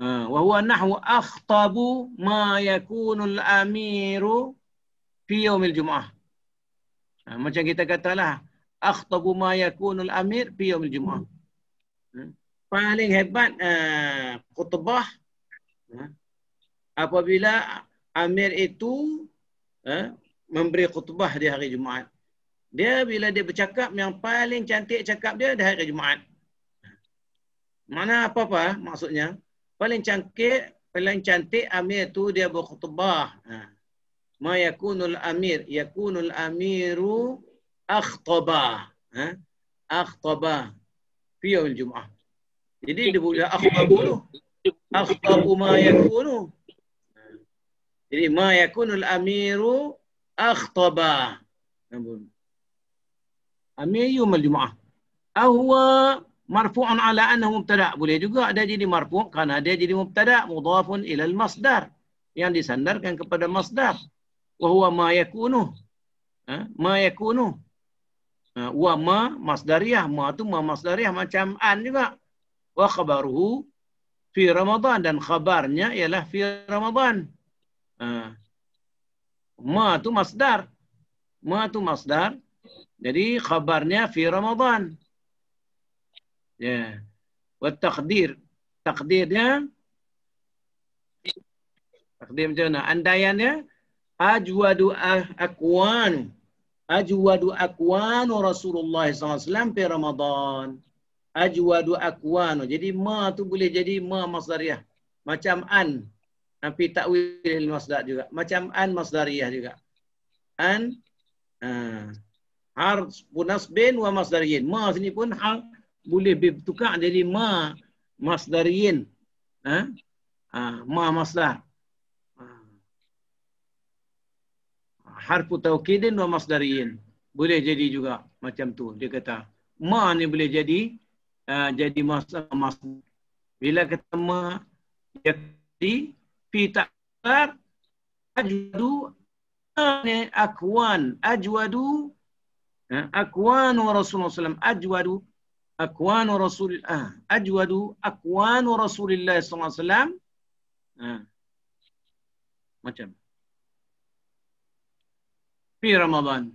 A: Wa huwa nahwu akhtabu ma yakunu al-amiru fi yaumil jumu'ah. Macam kita katalah akhtabu ma yakunu al-amir fi yaumil jumu'ah. paling hebat khutbah apabila amir itu memberi khutbah di hari Jumaat. Dia bila dia bercakap, yang paling cantik cakap dia di hari Jumaat. Mana apa-apa maksudnya? Paling cantik amir tu dia berkhutbah. Ma yakunul amiru akhtaba. Akhtaba fi yaumil Jumaah. Jadi dia boleh akhtabu tu. Akhtabu ma yakunu. Jadi ma yakunul amiru akhtaba. Amir yaumil Jumaah. Ahwa marfu'un ala annahu mubtada'. Boleh juga ada jadi marfu' kerana dia jadi mubtada' mudhafun ila al-masdar yang disandarkan kepada masdar. Wa huwa ma yakunu. Ma yakunu. Wa ma masdariyah. Ma tu ma masdariyah macam an juga. Wa khabaruhu fi Ramadan, dan khabarnya ialah fi Ramadan. Ma tu masdar. Ma tu masdar. Jadi khabarnya fi Ramadan. Ya. Wa takdir. Takdirnya macam mana? Andaiannya ajwadu akwanu. Ajwadu akwanu Rasulullah SAW fi Ramadan. Ajwadu akwanu. Jadi ma tu boleh jadi ma masdariyah. Macam an. Tapi takwil masdar juga. Macam an masdariyah juga. An harf nasbin wa masdariyin. Ma sini pun boleh bertukar jadi ma masdariyin. Ma masdar. Harfu taukidin wa masdariyin. Boleh jadi juga macam tu. Dia kata ma ni boleh jadi masdar. Bila kata ma jadi fi ta'ar ajwadu akwan. Ajwadu akwanu Rasulullah SAW. Ajwadu akwanu Rasulullah. Ajwadu akwanu Rasulullah SAW. Macam fi Ramadan.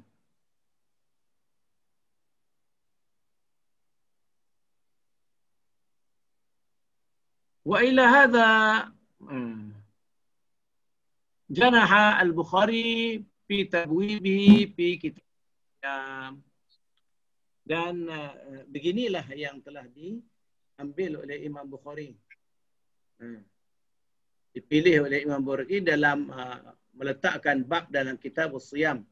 A: Wa ila hadha janaha al-Bukhari fi tabwibihi fi kitab. Dan beginilah yang telah diambil oleh Imam Bukhari. Dipilih oleh Imam Bukhari dalam meletakkan bab dalam kitab As-Siyam.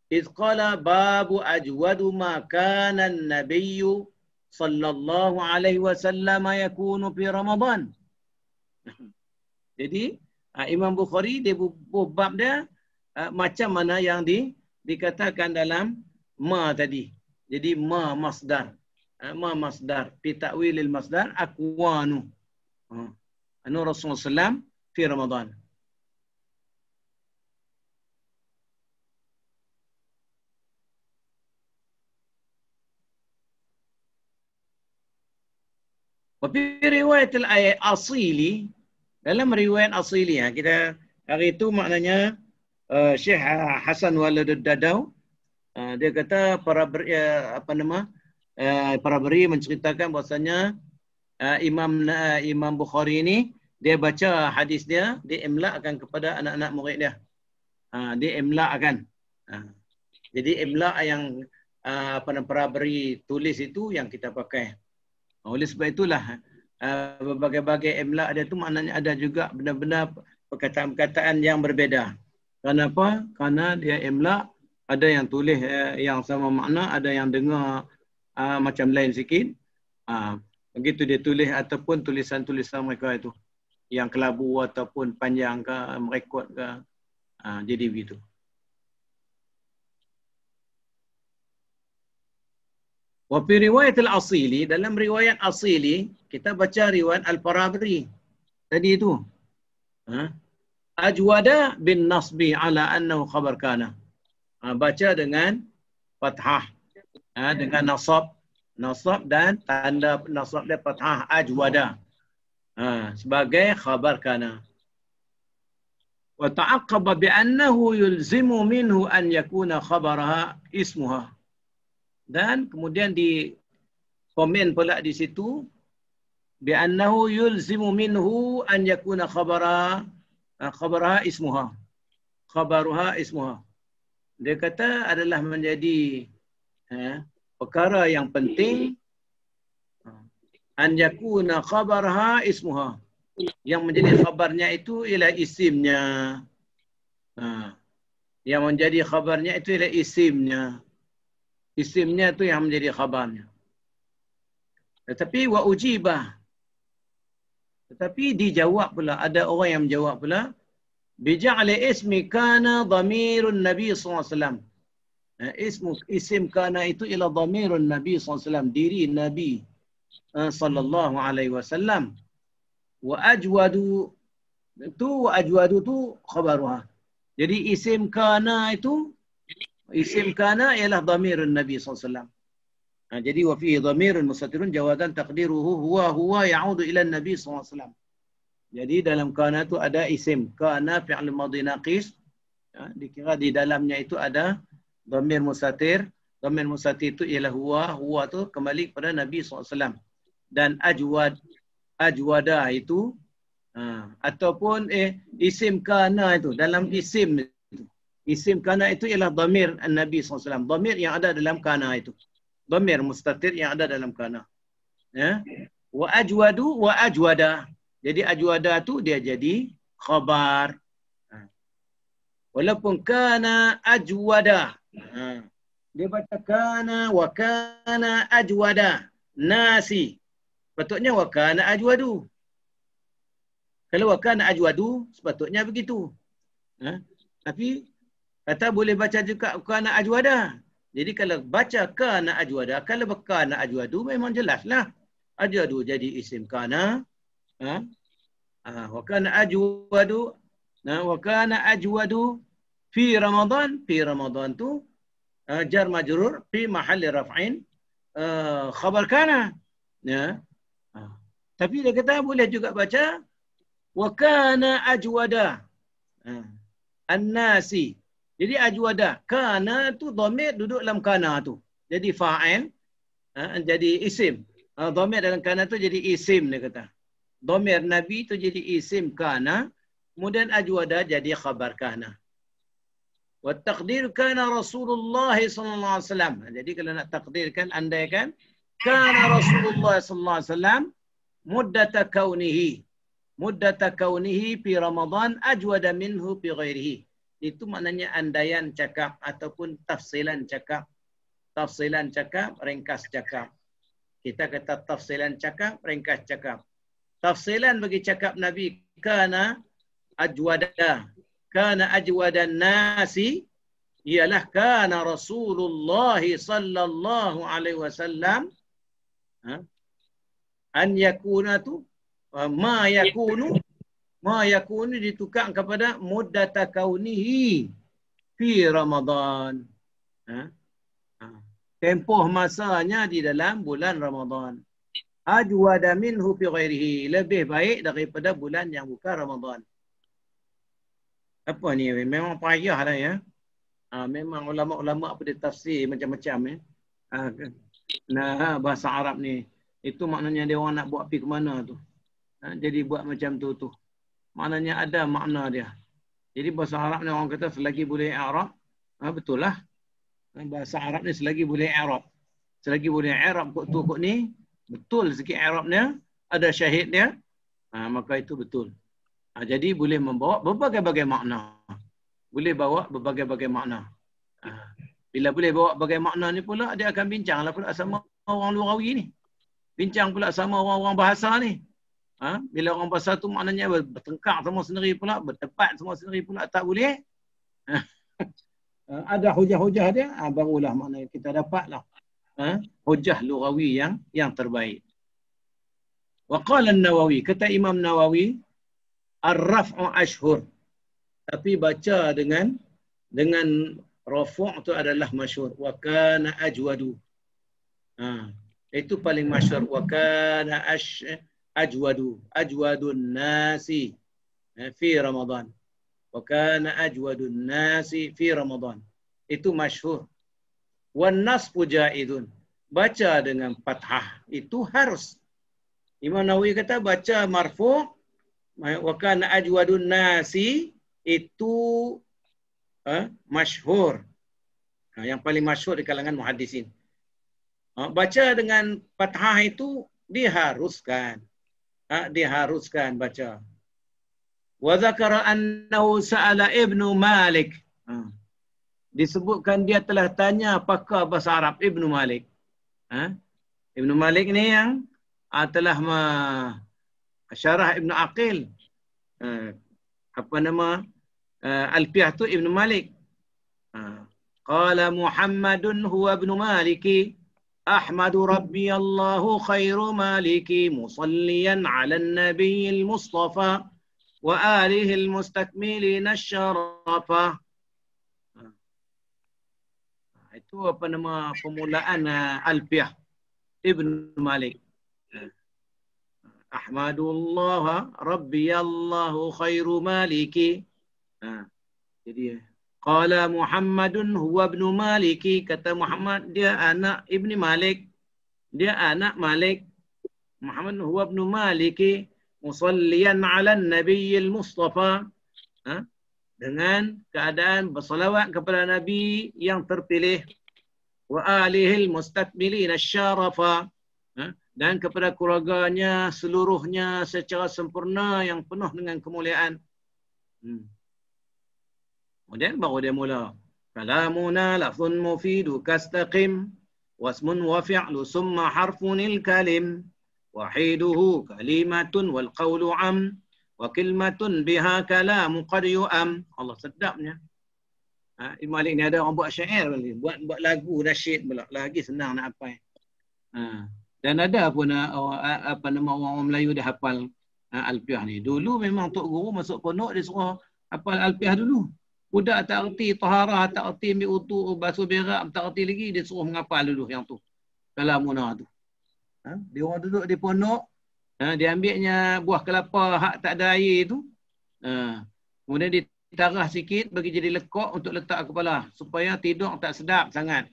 A: Iz qala babu ajwadu ma kana an-nabiyyu sallallahu alaihi wasallam yakunu fi Ramadan. Jadi Imam Bukhari dia bab dia macam mana yang dikatakan dalam ma tadi. Jadi ma masdar. Ma masdar fi ta'wilil masdar akwanu. Anu Rasulullah sallam fi Ramadan. Tapi riwayat al-asili, dalam riwayat asili kita hari itu maknanya Syekh Hasan Waladud Dadau dia kata para beri menceritakan bahasanya Imam Bukhari ini dia baca hadis dia imla'kan kepada anak-anak murid dia. Dia imla'kan. Jadi imla' yang para beri tulis itu yang kita pakai. Oleh sebab itulah berbagai-bagai imla' dia tu maknanya ada juga benar-benar perkataan-perkataan yang berbeza. Kenapa? Karena dia imla' ada yang tulis yang sama makna, ada yang dengar macam lain sikit. Begitu dia tulis ataupun tulisan-tulisan mereka itu yang kelabu ataupun panjang ke, merekod ke. Jadi begitu. Wa fi riwayat al-asili, dalam riwayat asili kita baca riwayat al-Farabri tadi itu. Ajwada bin nasbi ala annahu khabar kana. Baca dengan fathah. Dengan nasab dan tanda nasab dia fathah ajwada. Sebagai khabar kana. Wa ta'aqqaba bi annahu yulzimu minhu an yakuna khabaraha ismuha. Dan kemudian di komen pula di situ bi'annahu yulzimu minhu an yakuna khabaraha ismuha. Khabaruha ismuha. Dia kata adalah menjadi perkara yang penting an yakuna khabaraha ismuha. Yang menjadi khabarnya itu ialah isimnya. Yang menjadi khabarnya itu ialah isimnya. Isimnya itu yang menjadi khabarnya. Tetapi wa ujibah. Tetapi dijawab pula, ada orang yang menjawab pula, bija'li ismi kana dhamirun Nabi SAW. Isim kana itu ialah dhamirun Nabi SAW, diri Nabi sallallahu alaihi wasallam. Wa ajwadu tu khabaruha. Jadi isim kana itu, isim kana ialah dhamirun Nabi SAW. Jadi wa fihi dhamirun mustatirun jawadan taqdiruhu huwa ya'udu ila Nabi SAW. Jadi dalam kana itu ada isim. Kana fi'l madhi naqis. Dikira di dalamnya itu ada dhamir mustatir. Dhamir mustatir itu ialah huwa tu kembali kepada Nabi SAW. Dan ajwada itu ataupun isim kana itu dalam isim itu. Isim kana itu ialah dhamir Nabi SAW. Dhamir yang ada dalam kana itu. Dhamir mustatir yang ada dalam kana. Wa ajwadu wa ajwada. Jadi ajwada tu dia jadi khabar. Walaupun kana ajwada. Dia baca kana wa kana ajwada. Nasi. Sepatutnya wa kana ajwadu. Kalau wa kana ajwadu, sepatutnya begitu. Tapi kata boleh baca juga kana ajwada. Jadi kalau baca kana ajwada, kalau kana ajwadu memang jelaslah. Ajwadu jadi isim kana. Wa kana ajwadu. Wa kana ajwadu fi Ramadan. Fi Ramadan tu jar majrur fi mahalli raf'in khabar kana. Tapi dia kata boleh juga baca wa kana ajwada an-nasi. Jadi ajwada, kana tu dhamir duduk dalam kana tu. Jadi fa'il, jadi isim. Dhamir dalam kana tu jadi isim dia kata. Dhamir Nabi tu jadi isim kana, kemudian ajwada jadi khabar kana. Wa taqdir kana Rasulullah sallallahu alaihi wasallam. Jadi kalau nak takdirkan, andaikan kana Rasulullah sallallahu alaihi wasallam muddata kaunihi fi Ramadan ajwada minhu fi ghairihi. Itu maknanya andaian cakap ataupun tafsilan cakap. Tafsilan cakap, ringkas cakap. Kita kata tafsilan cakap, ringkas cakap. Tafsilan bagi cakap Nabi kana ajwada nasi ialah kana Rasulullah sallallahu alaihi wasallam an yakuna tu ma yakunu ditukar kepada muddata kaunihi fi Ramadan. Tempoh masanya di dalam bulan Ramadan. Ajwada minhu fi ghairihi. Lebih baik daripada bulan yang bukan Ramadan. Apa ni? Memang payah lah ya. Memang ulama-ulama apa dia tafsir macam-macam ya. Nah, bahasa Arab ni. Itu maknanya dia orang nak buat pergi ke mana tu. Jadi buat macam tu. Maknanya ada makna dia. Jadi bahasa Arab ni orang kata selagi boleh i'rab, betul lah. Bahasa Arab ni selagi boleh i'rab. Selagi boleh i'rab kok ni, betul sikit i'rabnya, ada syahid dia, maka itu betul. Jadi boleh membawa berbagai-bagai makna. Boleh bawa berbagai-bagai makna. Bila boleh bawa berbagai makna ni pula, dia akan bincanglah pula sama orang lugawi ni. Bincang pula sama orang-orang bahasa ni. Bila orang bahasa tu maknanya bertengkar sama sendiri pula, berdebat sama sendiri pula, tak boleh. Ada hujah-hujah dia, barulah maknanya kita dapatlah hujah lughawi yang terbaik. Wa qala an-Nawawi, kata Imam Nawawi, ar-raf'u ashhur. Tapi baca dengan rafu' tu adalah masyhur. Wa kana ajwadu. Itu paling masyhur. Wa kana ajwadun nasi fi Ramadan. Wa kana ajwadun nasi fi Ramadan. Itu masyhur. Wan nasbu jaidun. Baca dengan fathah itu harus. Imam Nawawi kata baca marfu' wa kana ajwadun nasi itu masyhur. Yang paling masyhur di kalangan muhaddisin. Baca dengan fathah itu diharuskan. Diharuskan baca. Wa dzakara annahu sa'ala Ibnu Malik. Disebutkan dia telah tanya pakar bahasa Arab Ibnu Malik. Ibnu Malik ni yang telah syarah Ibnu Aqil. Apa nama Alfiyah tu Ibnu Malik. Qala Muhammadun huwa Ibnu Maliki Ahmadu Rabbi Allahu khairu maliki musalliyan ala nabiyil Mustafa wa alihil mustakmilin asyarafa. Itu apa nama permulaan Alfiyah Ibn Malik. Ahmadullah Rabbi Allahu khairu maliki. Jadi qala Muhammadun huwa Ibn Maliki, kata Muhammad dia anak Ibn Malik. Dia anak Malik. Muhammad huwa Ibn Maliki musalliyan ala nabiyil Mustafa. Dengan keadaan bersalawat kepada Nabi yang terpilih, wa alihil mustakmilin asyarafa, dan kepada keluarganya seluruhnya secara sempurna yang penuh dengan kemuliaan. Kemudian baru dia mula. Kalamuna lafzun mufidu kastaqim wasmun wa fi'lu summa harfunil kalim wahiduhu kalimatun wal qawlu am wa kilmatun biha kalamu qad yu'am. Allah sedapnya. Imam Malik ni ada orang buat syair lagi, buat lagu nasyid pula, lagi senang nak hafal. Dan ada pun apa nama orang Melayu dia hafal Alfiyah ni. Dulu memang tok guru masuk pondok dia suruh hafal Alfiyah dulu. Budak tak erti taharah, tak erti ambil wudu, basuh berak, tak erti lagi, dia suruh menghafal dulu yang tu. Kalamuna tu. Dia orang duduk di pondok, dia ambilnya buah kelapa hak tak ada air tu. Kemudian ditarah sikit bagi jadi lekuk untuk letak kepala supaya tidur tak sedap sangat.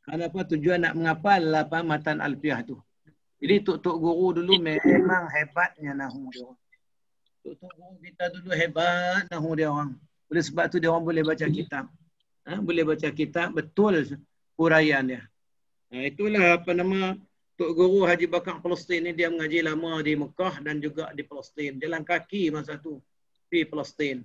A: Kenapa? Tujuan nak menghafal matan Alfiyah tu. Jadi tok guru dulu memang hebatnya nahu dia orang. Tok guru kita dulu hebat nahu dia orang. Oleh sebab tu dia orang boleh baca kitab. Boleh baca kitab betul huraian dia. Itulah apa nama Tok Guru Haji Bakar Palestin ni, dia mengaji lama di Mekah dan juga di Palestin. Jalan kaki masa tu di Palestin.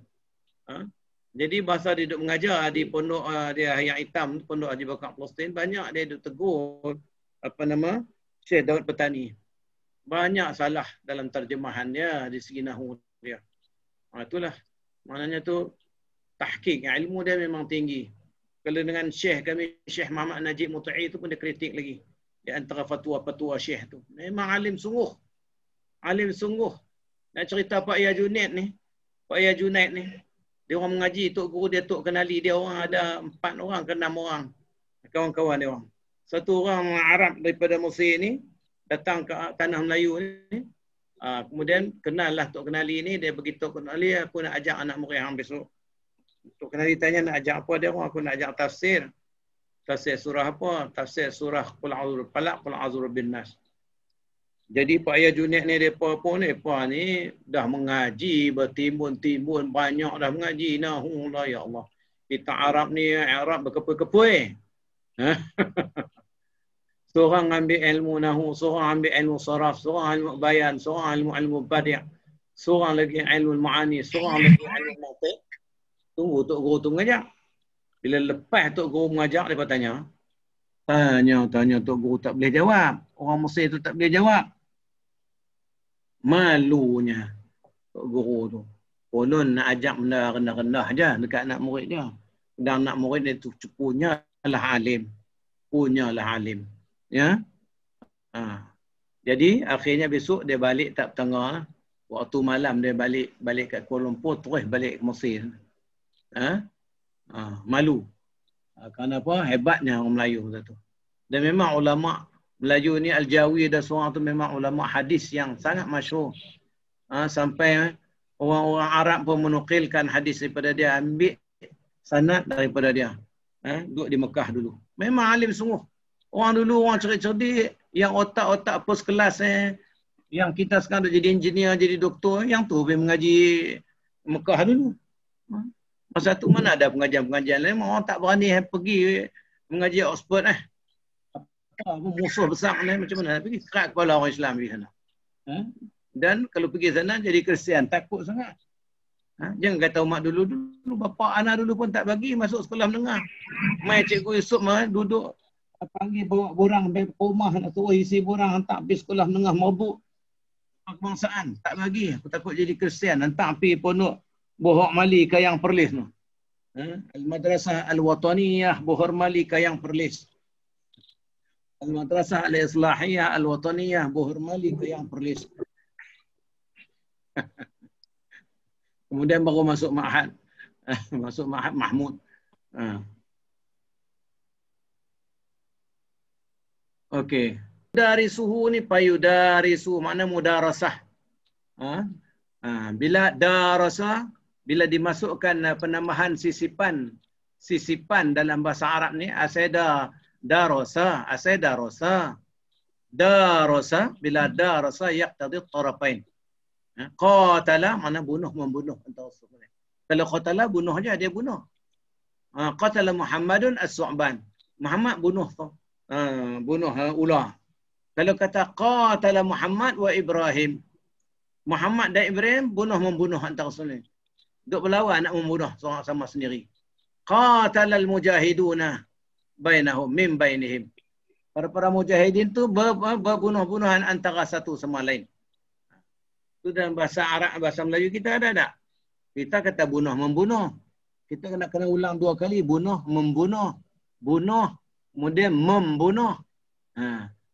A: Jadi masa dia duduk mengajar di pondok dia yang hitam, pondok Haji Bakar Palestin, banyak dia duduk tegur apa nama Syekh Daud Petani. Banyak salah dalam terjemahan dia di segi nahwu dia. Itulah maknanya tu tahqiq, ilmu dia memang tinggi. Kalau dengan Syekh kami, Syekh Muhammad Najib Muta'i tu pun dia kritik lagi. Di antara fatwa-fatwa Syekh tu. Memang alim sungguh. Alim sungguh. Nak cerita Pak Yah Junaid ni. Pak Yah Junaid ni. Dia orang mengaji, tok guru dia tok kenali. Dia orang ada 4 orang ke 6 orang. Kawan-kawan dia orang. Satu orang Arab daripada Mesir ni. Datang ke tanah Melayu ni. Kemudian kenal lah tok kenali ni. Dia beritahu kenali, aku nak ajak anak murid hang besok. Tok kenali tanya nak ajak apa dia orang. Aku nak ajak tafsir. Tafsir surah apa? Tafsir surah Qul A'udzu Falaq, Qul A'udzu Bin Nas. Jadi Pak Yah Junaid ni depa ni dah mengaji bertimbun-timbun, banyak dah mengaji nahwu lah, ya Allah. Kita Arab ni Arab berkepui-kepui. Seorang ambil ilmu nahwu, seorang ambil ilmu saraf, seorang ilmu bayan, seorang ilmu badi', seorang lagi ilmu ma'ani, seorang lagi ilmu mantiq. Tunggu tok guru tu mengajar. Bila lepas tok guru mengajar, dia tanya. Tanya tok guru tak boleh jawab. Orang Mesir tu tak boleh jawab. Malunya tok guru tu. Konon nak ajak benda rendah-rendah je dekat anak murid dia. Dan anak murid dia tu punyalah alim. Punyalah alim. Ya. Jadi akhirnya besok dia balik tak tengah. Waktu malam dia balik kat Kuala Lumpur, terus balik ke Mesir. Malu. Kenapa? Hebatnya orang Melayu tu. Dan memang ulama Melayu ni Al-Jawi dan seorang tu memang ulama hadis yang sangat masyhur. Sampai orang-orang Arab pun menukilkan hadis daripada dia, ambil sanad daripada dia. Duduk di Mekah dulu. Memang alim sungguh. Orang dulu orang cerdik-cerdik yang otak-otak first class Yang kita sekarang dah jadi engineer, jadi doktor, yang tu pergi mengaji Mekah dulu. Masa tu mana ada pengajian-pengajian lain, orang tak berani pergi mengaji Oxford musuh besar ni, macam mana pergi kerat kepala orang Islam pergi sana. Dan kalau pergi sana jadi Kristian, takut sangat. Jangan kata umat dulu bapa anak dulu pun tak bagi masuk sekolah menengah. Mai Cikgu Yusof duduk panggil bawa borang sampai rumah, nak suruh isi borang hantar pergi sekolah menengah mabuk kebangsaan, tak bagi. Aku takut jadi Kristian, hantar pergi pondok Bohor Mali Kayang Perlis tu. Al-Madrasah Al-Wataniyah Bohor Mali Kayang Perlis. Al-Madrasah Al-Islahiyah Al-Wataniyah Bohor Mali Kayang Perlis. Kemudian baru masuk Ma'had. Masuk Ma'had Mahmud. Okey. Dari suhu ni payudari suhu, makna mudarasah. Bila darasah, bila dimasukkan penambahan sisipan dalam bahasa Arab ni, asada darasa, bila darasa yaqtadi tarafain. Qatala mana membunuh antara suku. Kalau qatala bunuh aja, dia bunuh. Qatala Muhammadun as-Su'ban. Muhammad bunuh tu. Bunuh ular. Kalau kata qatala Muhammad wa Ibrahim. Muhammad dan Ibrahim membunuh antara suku. Duk berlawan nak membunuh seorang sama sendiri. Qatala al-mujahiduna bainahum min bainihim. Para mujahidin tu berbunuh-bunuhan antara satu sama lain. Itu dalam bahasa Arab, bahasa Melayu kita ada tak? Kita kata bunuh membunuh. Kita kena ulang 2 kali, bunuh membunuh. Bunuh kemudian membunuh.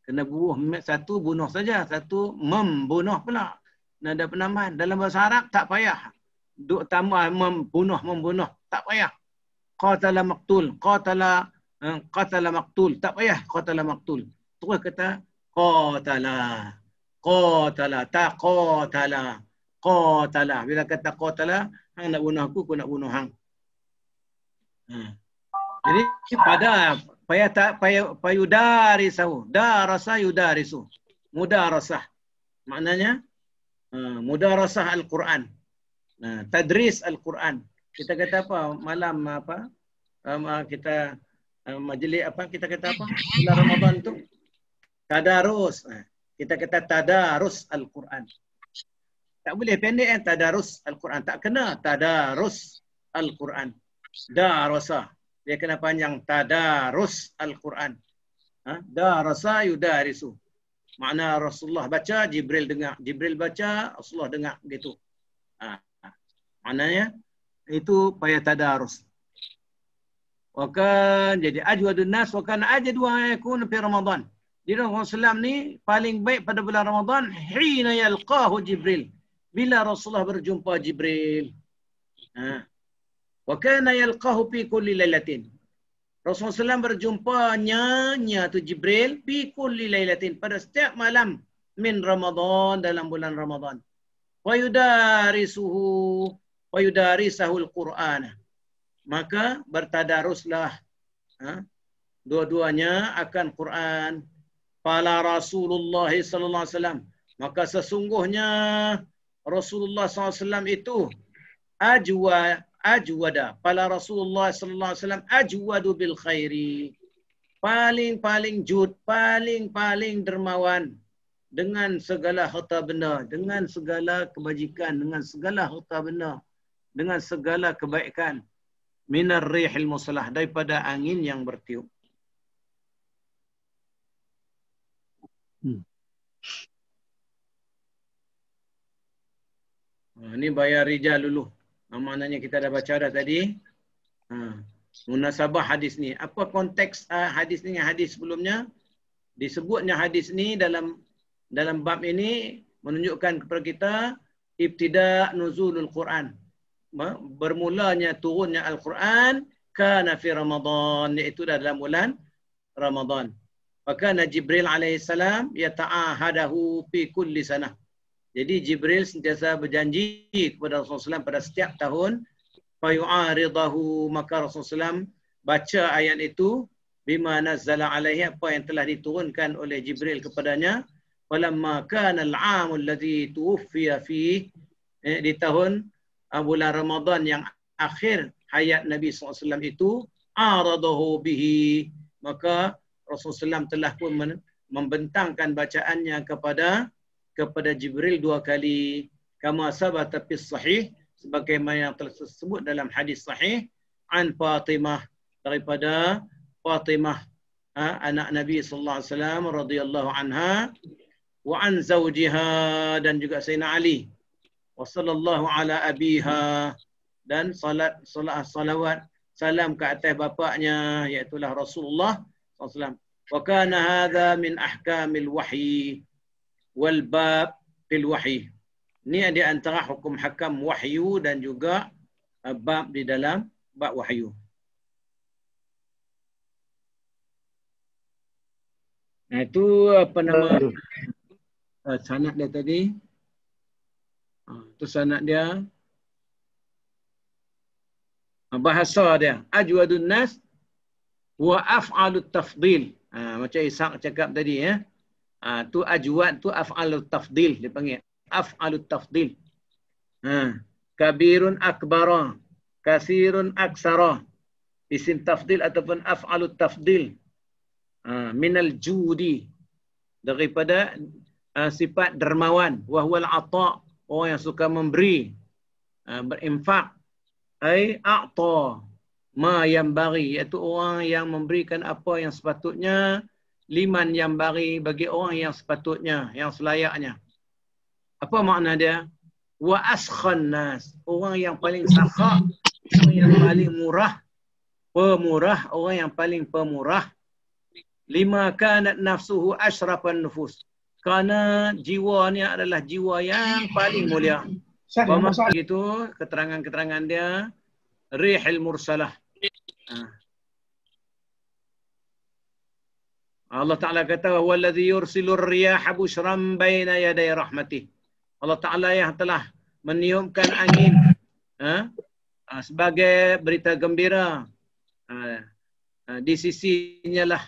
A: Kena bunuh satu, bunuh saja, satu membunuh pula. Nah, ada penambahan. Dalam bahasa Arab tak payah. Duk tambah membunuh, tak payah. Qatala maqtul, qatala maqtul, tak payah qatala maqtul. Terus kata qatala, tak qatala. Bila kata qatala, hang nak bunuh aku nak bunuh hang. Jadi pada payudarisahu, darasa yudarisu. Mudarasah. Maknanya mudarasah Al-Quran. Tadris Al-Quran. Kita kata apa? Malam apa? Kita majlis apa? Kita kata apa? Bulan Ramadan tu tadarus. Kita kata tadarus Al-Quran. Tak boleh pendek tadarus Al-Quran. Tak kena tadarus Al-Quran. Darasa. Dia kena panjang tadarus Al-Quran. Darasa yudarisu. Makna Rasulullah baca, Jibril dengar. Jibril baca, Rasulullah dengar gitu. Maknanya itu payah tadarus. Wakan jadi ajwadun nas wakan ajadu yakun fi Ramadan. Jadi Rasulullah ni paling baik pada bulan Ramadan hina yalqahu Jibril. Bila Rasulullah berjumpa Jibril. Wa kana yalqahu fi kulli lailatin. Rasulullah SAW berjumpanya tu Jibril fi kulli lailatin, pada setiap malam min Ramadan, dalam bulan Ramadan. Wa yudarisahul Qur'an. Maka bertadaruslah dua-duanya akan Quran. Fala Rasulullah sallallahu alaihi wasallam. Maka sesungguhnya Rasulullah SAW itu ajwada. Fala Rasulullah sallallahu alaihi wasallam ajwadu bil khairi. Paling jud, paling dermawan dengan segala harta benda, dengan segala kebajikan, dengan segala harta benda, dengan segala kebaikan. Minar rihil musalah, daripada angin yang bertiup. Ini bayar rijal dulu. Maknanya kita dah baca dah tadi. Munasabah hadis ni. Apa konteks hadis ni dengan hadis sebelumnya? Disebutnya hadis ni dalam bab ini menunjukkan kepada kita ibtida' nuzulul Quran. Bermulanya turunnya Al-Quran kana fi Ramadan, iaitu dalam bulan Ramadan. Fakana Jibril alaihissalam yata'ahadahu fi kulli sanah. Jadi Jibril sentiasa berjanji kepada Rasulullah SAW pada setiap tahun. Fayu'aridahu, maka Rasulullah SAW baca ayat itu bima nazzala alaihi, apa yang telah diturunkan oleh Jibril kepadanya. falamma kana al-'am alladhi tuwfiya fihi, di tahun bulan Ramadan yang akhir hayat Nabi SAW itu, aradahu bihi, maka Rasulullah SAW telah pun membentangkan bacaannya kepada Jibril 2 kali, kama sabata fis sahih, sebagaimana yang telah disebut dalam hadis sahih, an Fatimah, daripada Fatimah, anak Nabi sallallahu alaihi wasallam radhiyallahu anha, wa an zawjiha, dan juga Sayyidina Ali, wa sallallahu ala abiha, dan salawat salam ke atas bapaknya, iaitu Rasulullah sallallahu alaihi wasallam. Wa kana hadha min ahkamil wahyi wal bab fil wahyi. Ini di antara hukum hakam wahyu dan juga bab di dalam bab wahyu. Nah, itu apa nama sanad dia tadi? Itu sanad dia. Bahasa dia ajwadun nas wa af'alut tafdil. Macam Ishaq cakap tadi ya. Tu ajwad tu af'alut tafdil dia panggil. Af'alut tafdil. Kabirun akbara, kasirun aksara. Isim tafdil ataupun af'alut tafdil. Minal judi, daripada sifat dermawan, wa huwal ata', orang yang suka memberi, berinfak. Ai a'ta ma yang bagi, iaitu orang yang memberikan apa yang sepatutnya, liman yang bagi orang yang sepatutnya, yang selayaknya. Apa makna dia? Wa askhan nas, orang yang paling sakha, orang yang paling murah, pemurah, orang yang paling pemurah. Lima kanat nafsuhu asyrafan nufus, kerana jiwanya adalah jiwa yang paling mulia. Bermaksud itu keterangan-keterangan dia rihil mursalah. Allah Ta'ala kata wallazi yursilur riyaha bushran baina yaday rahmatih. Allah Ta'ala yang telah meniupkan angin sebagai berita gembira, di sisinya lah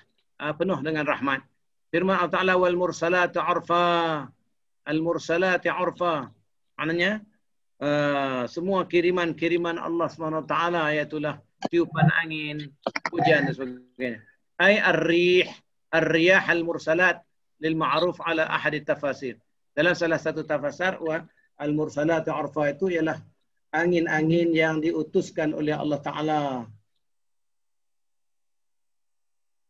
A: penuh dengan rahmat. Firman Allah Ta'ala wal mursalati urfa. Al mursalati urfa, maknanya semua kiriman-kiriman Allah SWT, iaitulah tiupan angin, hujan dan sebagainya. Ai ar-rih, ar-riyah al-mursalat lil ma'ruf ala ahad tafasir. Dalam salah satu tafsir, al-mursalat urfa itu ialah angin-angin yang diutuskan oleh Allah Ta'ala.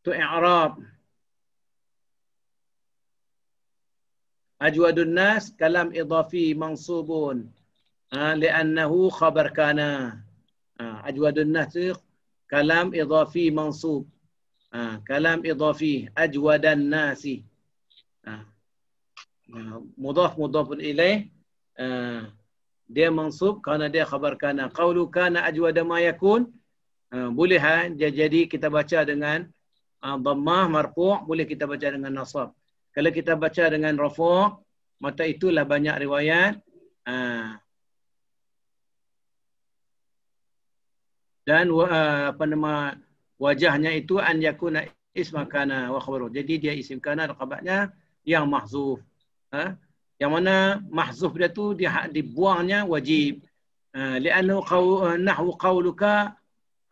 A: Itu i'rab. Ajwadun nas kalam idafi mansubun li'annahu khabar kana. Ajwadun nas itu kalam idafi mansub. Kalam idafi ajwadan nasi. Mudhafun ilaih, dia mansub kerana dia khabar kana. Qawlu kana ajwada ma yakun, boleh dia jadi kita baca dengan dhammah marfu', boleh kita baca dengan nasab. Kalau kita baca dengan rafu', maka itulah banyak riwayat. Dan wajahnya itu an yakuna isma kana wa khabaru. Jadi dia isim kana dan khabarnya yang mahzuf. Yang mana mahzuf dia tu dibuangnya wajib. Li'annahu nahwu qawluka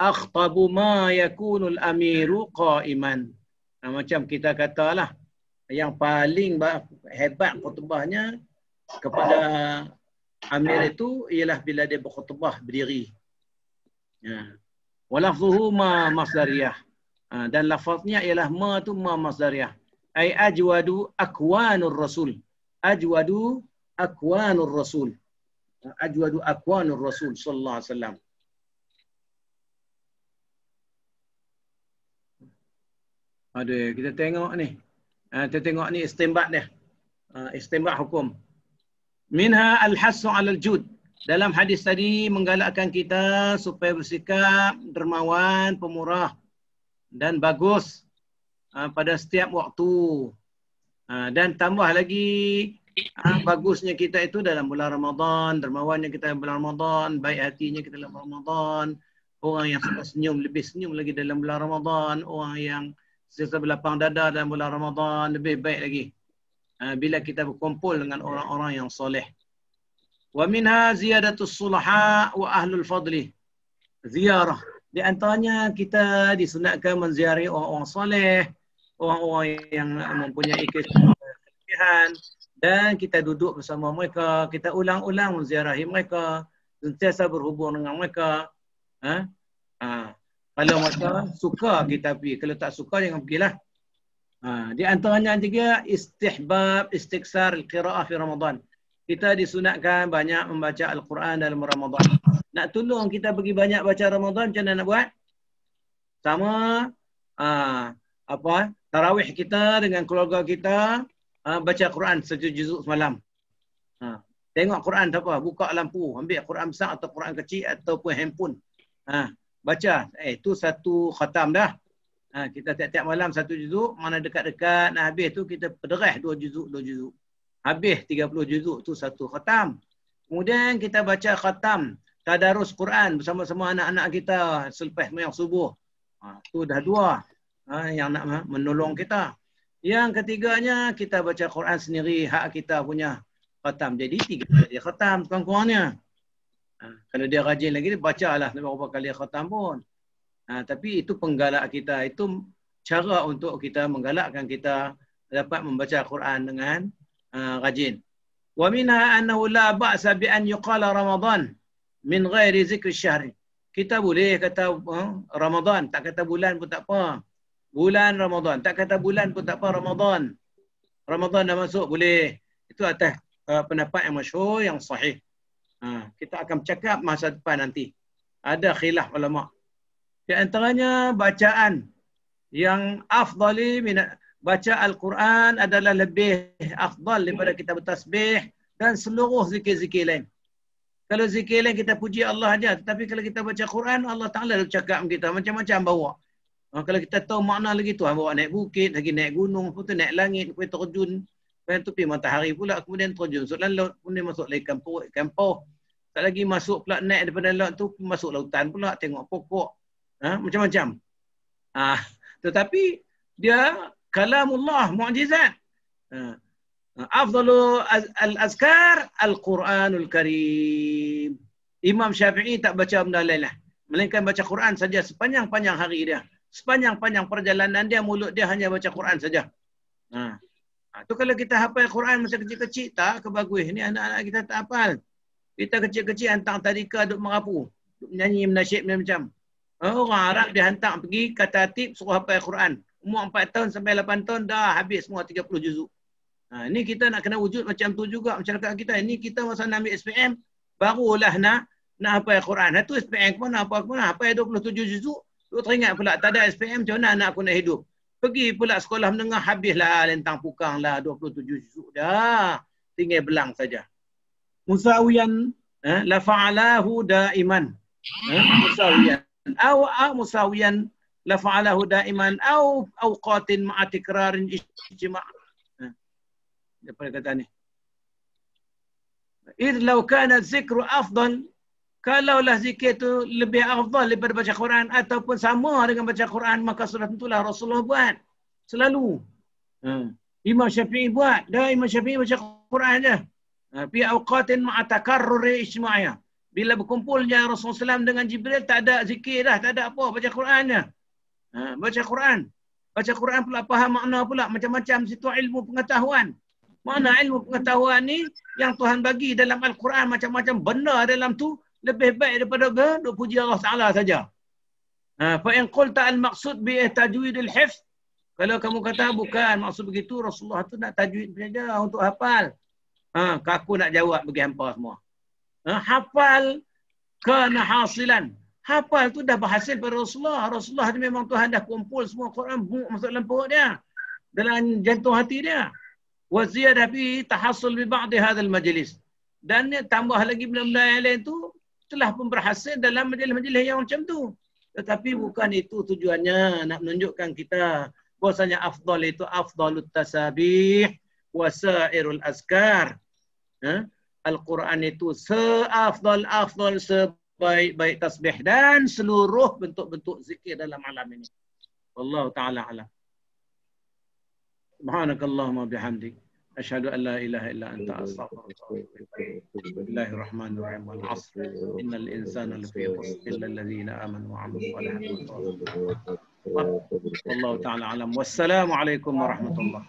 A: akhtabu ma yakunul amiru qa'iman. Macam kita katalah, yang paling hebat khutbahnya kepada amir itu ialah bila dia berkhutbah berdiri. Walafzuhu ma masdariyah. Dan lafaznya ialah ma tu ma masdariyah. Ai ajwadu akwanur rasul. Ajwadu akwanur rasul. Ajwadu akwanur rasul sallallahu alaihi wasallam. Aduh, kita tengok ni. Kita tengok ni istinbat dia. Istinbat hukum. Minha al-hassu 'ala al-jud. Dalam hadis tadi menggalakkan kita supaya bersikap dermawan, pemurah dan bagus pada setiap waktu. Dan tambah lagi bagusnya kita itu dalam bulan Ramadan, dermawannya kita dalam bulan Ramadan, baik hatinya kita dalam Ramadan. Orang yang suka senyum lebih senyum lagi dalam bulan Ramadan, orang yang sentiasa berlapang dada dalam bulan Ramadan lebih baik lagi. bila kita berkumpul dengan orang-orang yang soleh. Wa minha ziyadatus sulaha wa ahlul fadli. Ziarah. Di antaranya kita disunatkan menziarahi orang-orang soleh, orang-orang yang mempunyai kelebihan, dan kita duduk bersama mereka, kita ulang-ulang menziarahi mereka, sentiasa berhubung dengan mereka. Kalau mereka suka kita pergi, kalau tak suka jangan pergilah. Di antaranya juga istihbab istiksar al-qiraah fi Ramadan. Kita disunatkan banyak membaca Al-Quran dalam Ramadan. Nak tolong kita pergi banyak baca Ramadan, macam mana nak buat? Sama tarawih kita dengan keluarga kita, baca Quran satu juzuk semalam. Tengok Quran tak apa, buka lampu, ambil Quran besar atau Quran kecil ataupun handphone. Baca. Itu satu khatam dah. Kita tiap-tiap malam satu juzuk, mana dekat-dekat nak habis tu kita pederah 2 juzuk. Habis 30 juzuk tu satu khatam. Kemudian kita baca khatam tadarus Quran bersama-sama anak-anak kita selepas sembahyang subuh. Tu dah 2 yang nak menolong kita. Yang ketiganya kita baca Quran sendiri, hak kita punya khatam. Jadi 3 kali khatam kurang-kurangnya. Kalau dia rajin lagi, dia bacalah beberapa kali khatam pun. Tapi itu penggalak kita. Itu cara untuk kita menggalakkan kita dapat membaca Quran dengan rajin. Wa minha annahu la ba'sa bi an yuqala Ramadan min ghairi zikri syahr. Kita boleh kata Ramadan, tak kata bulan pun tak apa. Bulan Ramadan, tak kata bulan pun tak apa Ramadan. Ramadan dah masuk boleh. Itu atas pendapat yang masyhur, yang sahih. Kita akan cakap masa depan nanti. Ada khilaf ulama. Di antaranya bacaan yang afdali baca Al-Quran adalah lebih afdal daripada kita bertasbih dan seluruh zikir-zikir lain. Kalau zikir lain kita puji Allah aja, tetapi kalau kita baca Quran, Allah Ta'ala dah cakap kita macam-macam bawa. Kalau kita tahu makna lagi tu, bawa naik bukit, lagi naik gunung, lepas tu naik langit, lepas terjun, lepas tu pergi matahari pula, kemudian terjun masuk dalam laut, kemudian masuk lagi kampung. Tak lagi masuk pula naik daripada laut tu, masuk lautan pula, tengok pokok. Macam-macam. Tetapi dia kalamullah, mu'jizat. Afdalu al-azkar al-Quranul Karim. Imam Syafi'i tak baca benda lain lah, melainkan baca Quran saja sepanjang-panjang hari dia. Sepanjang-panjang perjalanan dia, mulut dia hanya baca Quran saja. Tu kalau kita hafal Quran masa kecil-kecil, tak kebagus. Ini anak-anak kita tak hafal. Kita kecil-kecil hantar tadika duk merapu, duk menyanyi menasyid macam. Orang Arab dia hantar pergi kata tip suruh hafal Quran. Umur 4 tahun sampai 8 tahun dah habis semua 30 juzuk. Ni kita nak kena wujud macam tu juga masyarakat kita. Ini kita masa nak ambil SPM barulah nak hafal Quran. Itu SPM pun apa hafal 27 juzuk. Tu teringat pula tak ada SPM macam mana anak aku nak hidup. Pergi pula sekolah menengah habislah lentang pukang lah 27 juzuk dah. Tinggal belang saja. Musawiyan la fa'alahu daiman. Musawiyan musawiyan la fa'alahu daiman au awqatin ma'a tikrarin ijtima'. Apa kata ni? Idh law kana zikru afdal, kalaulah zikir tu lebih afdal daripada baca Quran ataupun sama dengan baca Quran, maka sudah tentulah Rasulullah buat selalu. Imam Syafi'i buat, Imam Syafi'i baca Quran aja. Fi awqatin ma'a takarruri ijtima'iyah. Bila berkumpulnya Rasulullah SAW dengan Jibril, tak ada zikir dah, tak ada apa, baca Quran je. Baca Quran. Baca Quran pula faham makna pula, macam-macam situ ilmu pengetahuan. Mana ilmu pengetahuan ni yang Tuhan bagi dalam Al-Quran, macam-macam benda dalam tu lebih baik daripada duk puji Allah Ta'ala saja. Fa in qulta al-maqsud bi tajwidil hifz, kalau kamu kata bukan maksud begitu, Rasulullah tu nak tajwid saja untuk hafal. Aku nak jawab bagi hampa semua. Hafal kana hasilan. Hafal tu dah berhasil pada Rasulullah. Rasulullah tu memang Tuhan dah kumpul semua Quran masuk dalam perut dia, dalam jantung hati dia. Wa ziyadah fi tahassul bi ba'd hadzal majlis. Dan tambah lagi benda-benda yang lain tu telah pun berhasil dalam majlis-majlis yang macam tu. Tetapi bukan itu tujuannya, nak menunjukkan kita bahwasanya afdal itu afdalut tasabih wa sa'irul azkar. Al-Quran itu seafdal sebaik-baik tasbih dan seluruh bentuk-bentuk zikir dalam alam ini. Wallahu ta'ala alam. Subhanakallahumma bihamdik. Asyhadu an la ilaha illa anta astaghfiruka wa atubu ilaik. Bismillahirrahmanirrahim. Wal 'asr. Innal insana lafi khusr illa alladhina amanu wa 'amilus solihati wa tawassaw. Wallahu ta'ala alam. Wassalamu alaikum warahmatullahi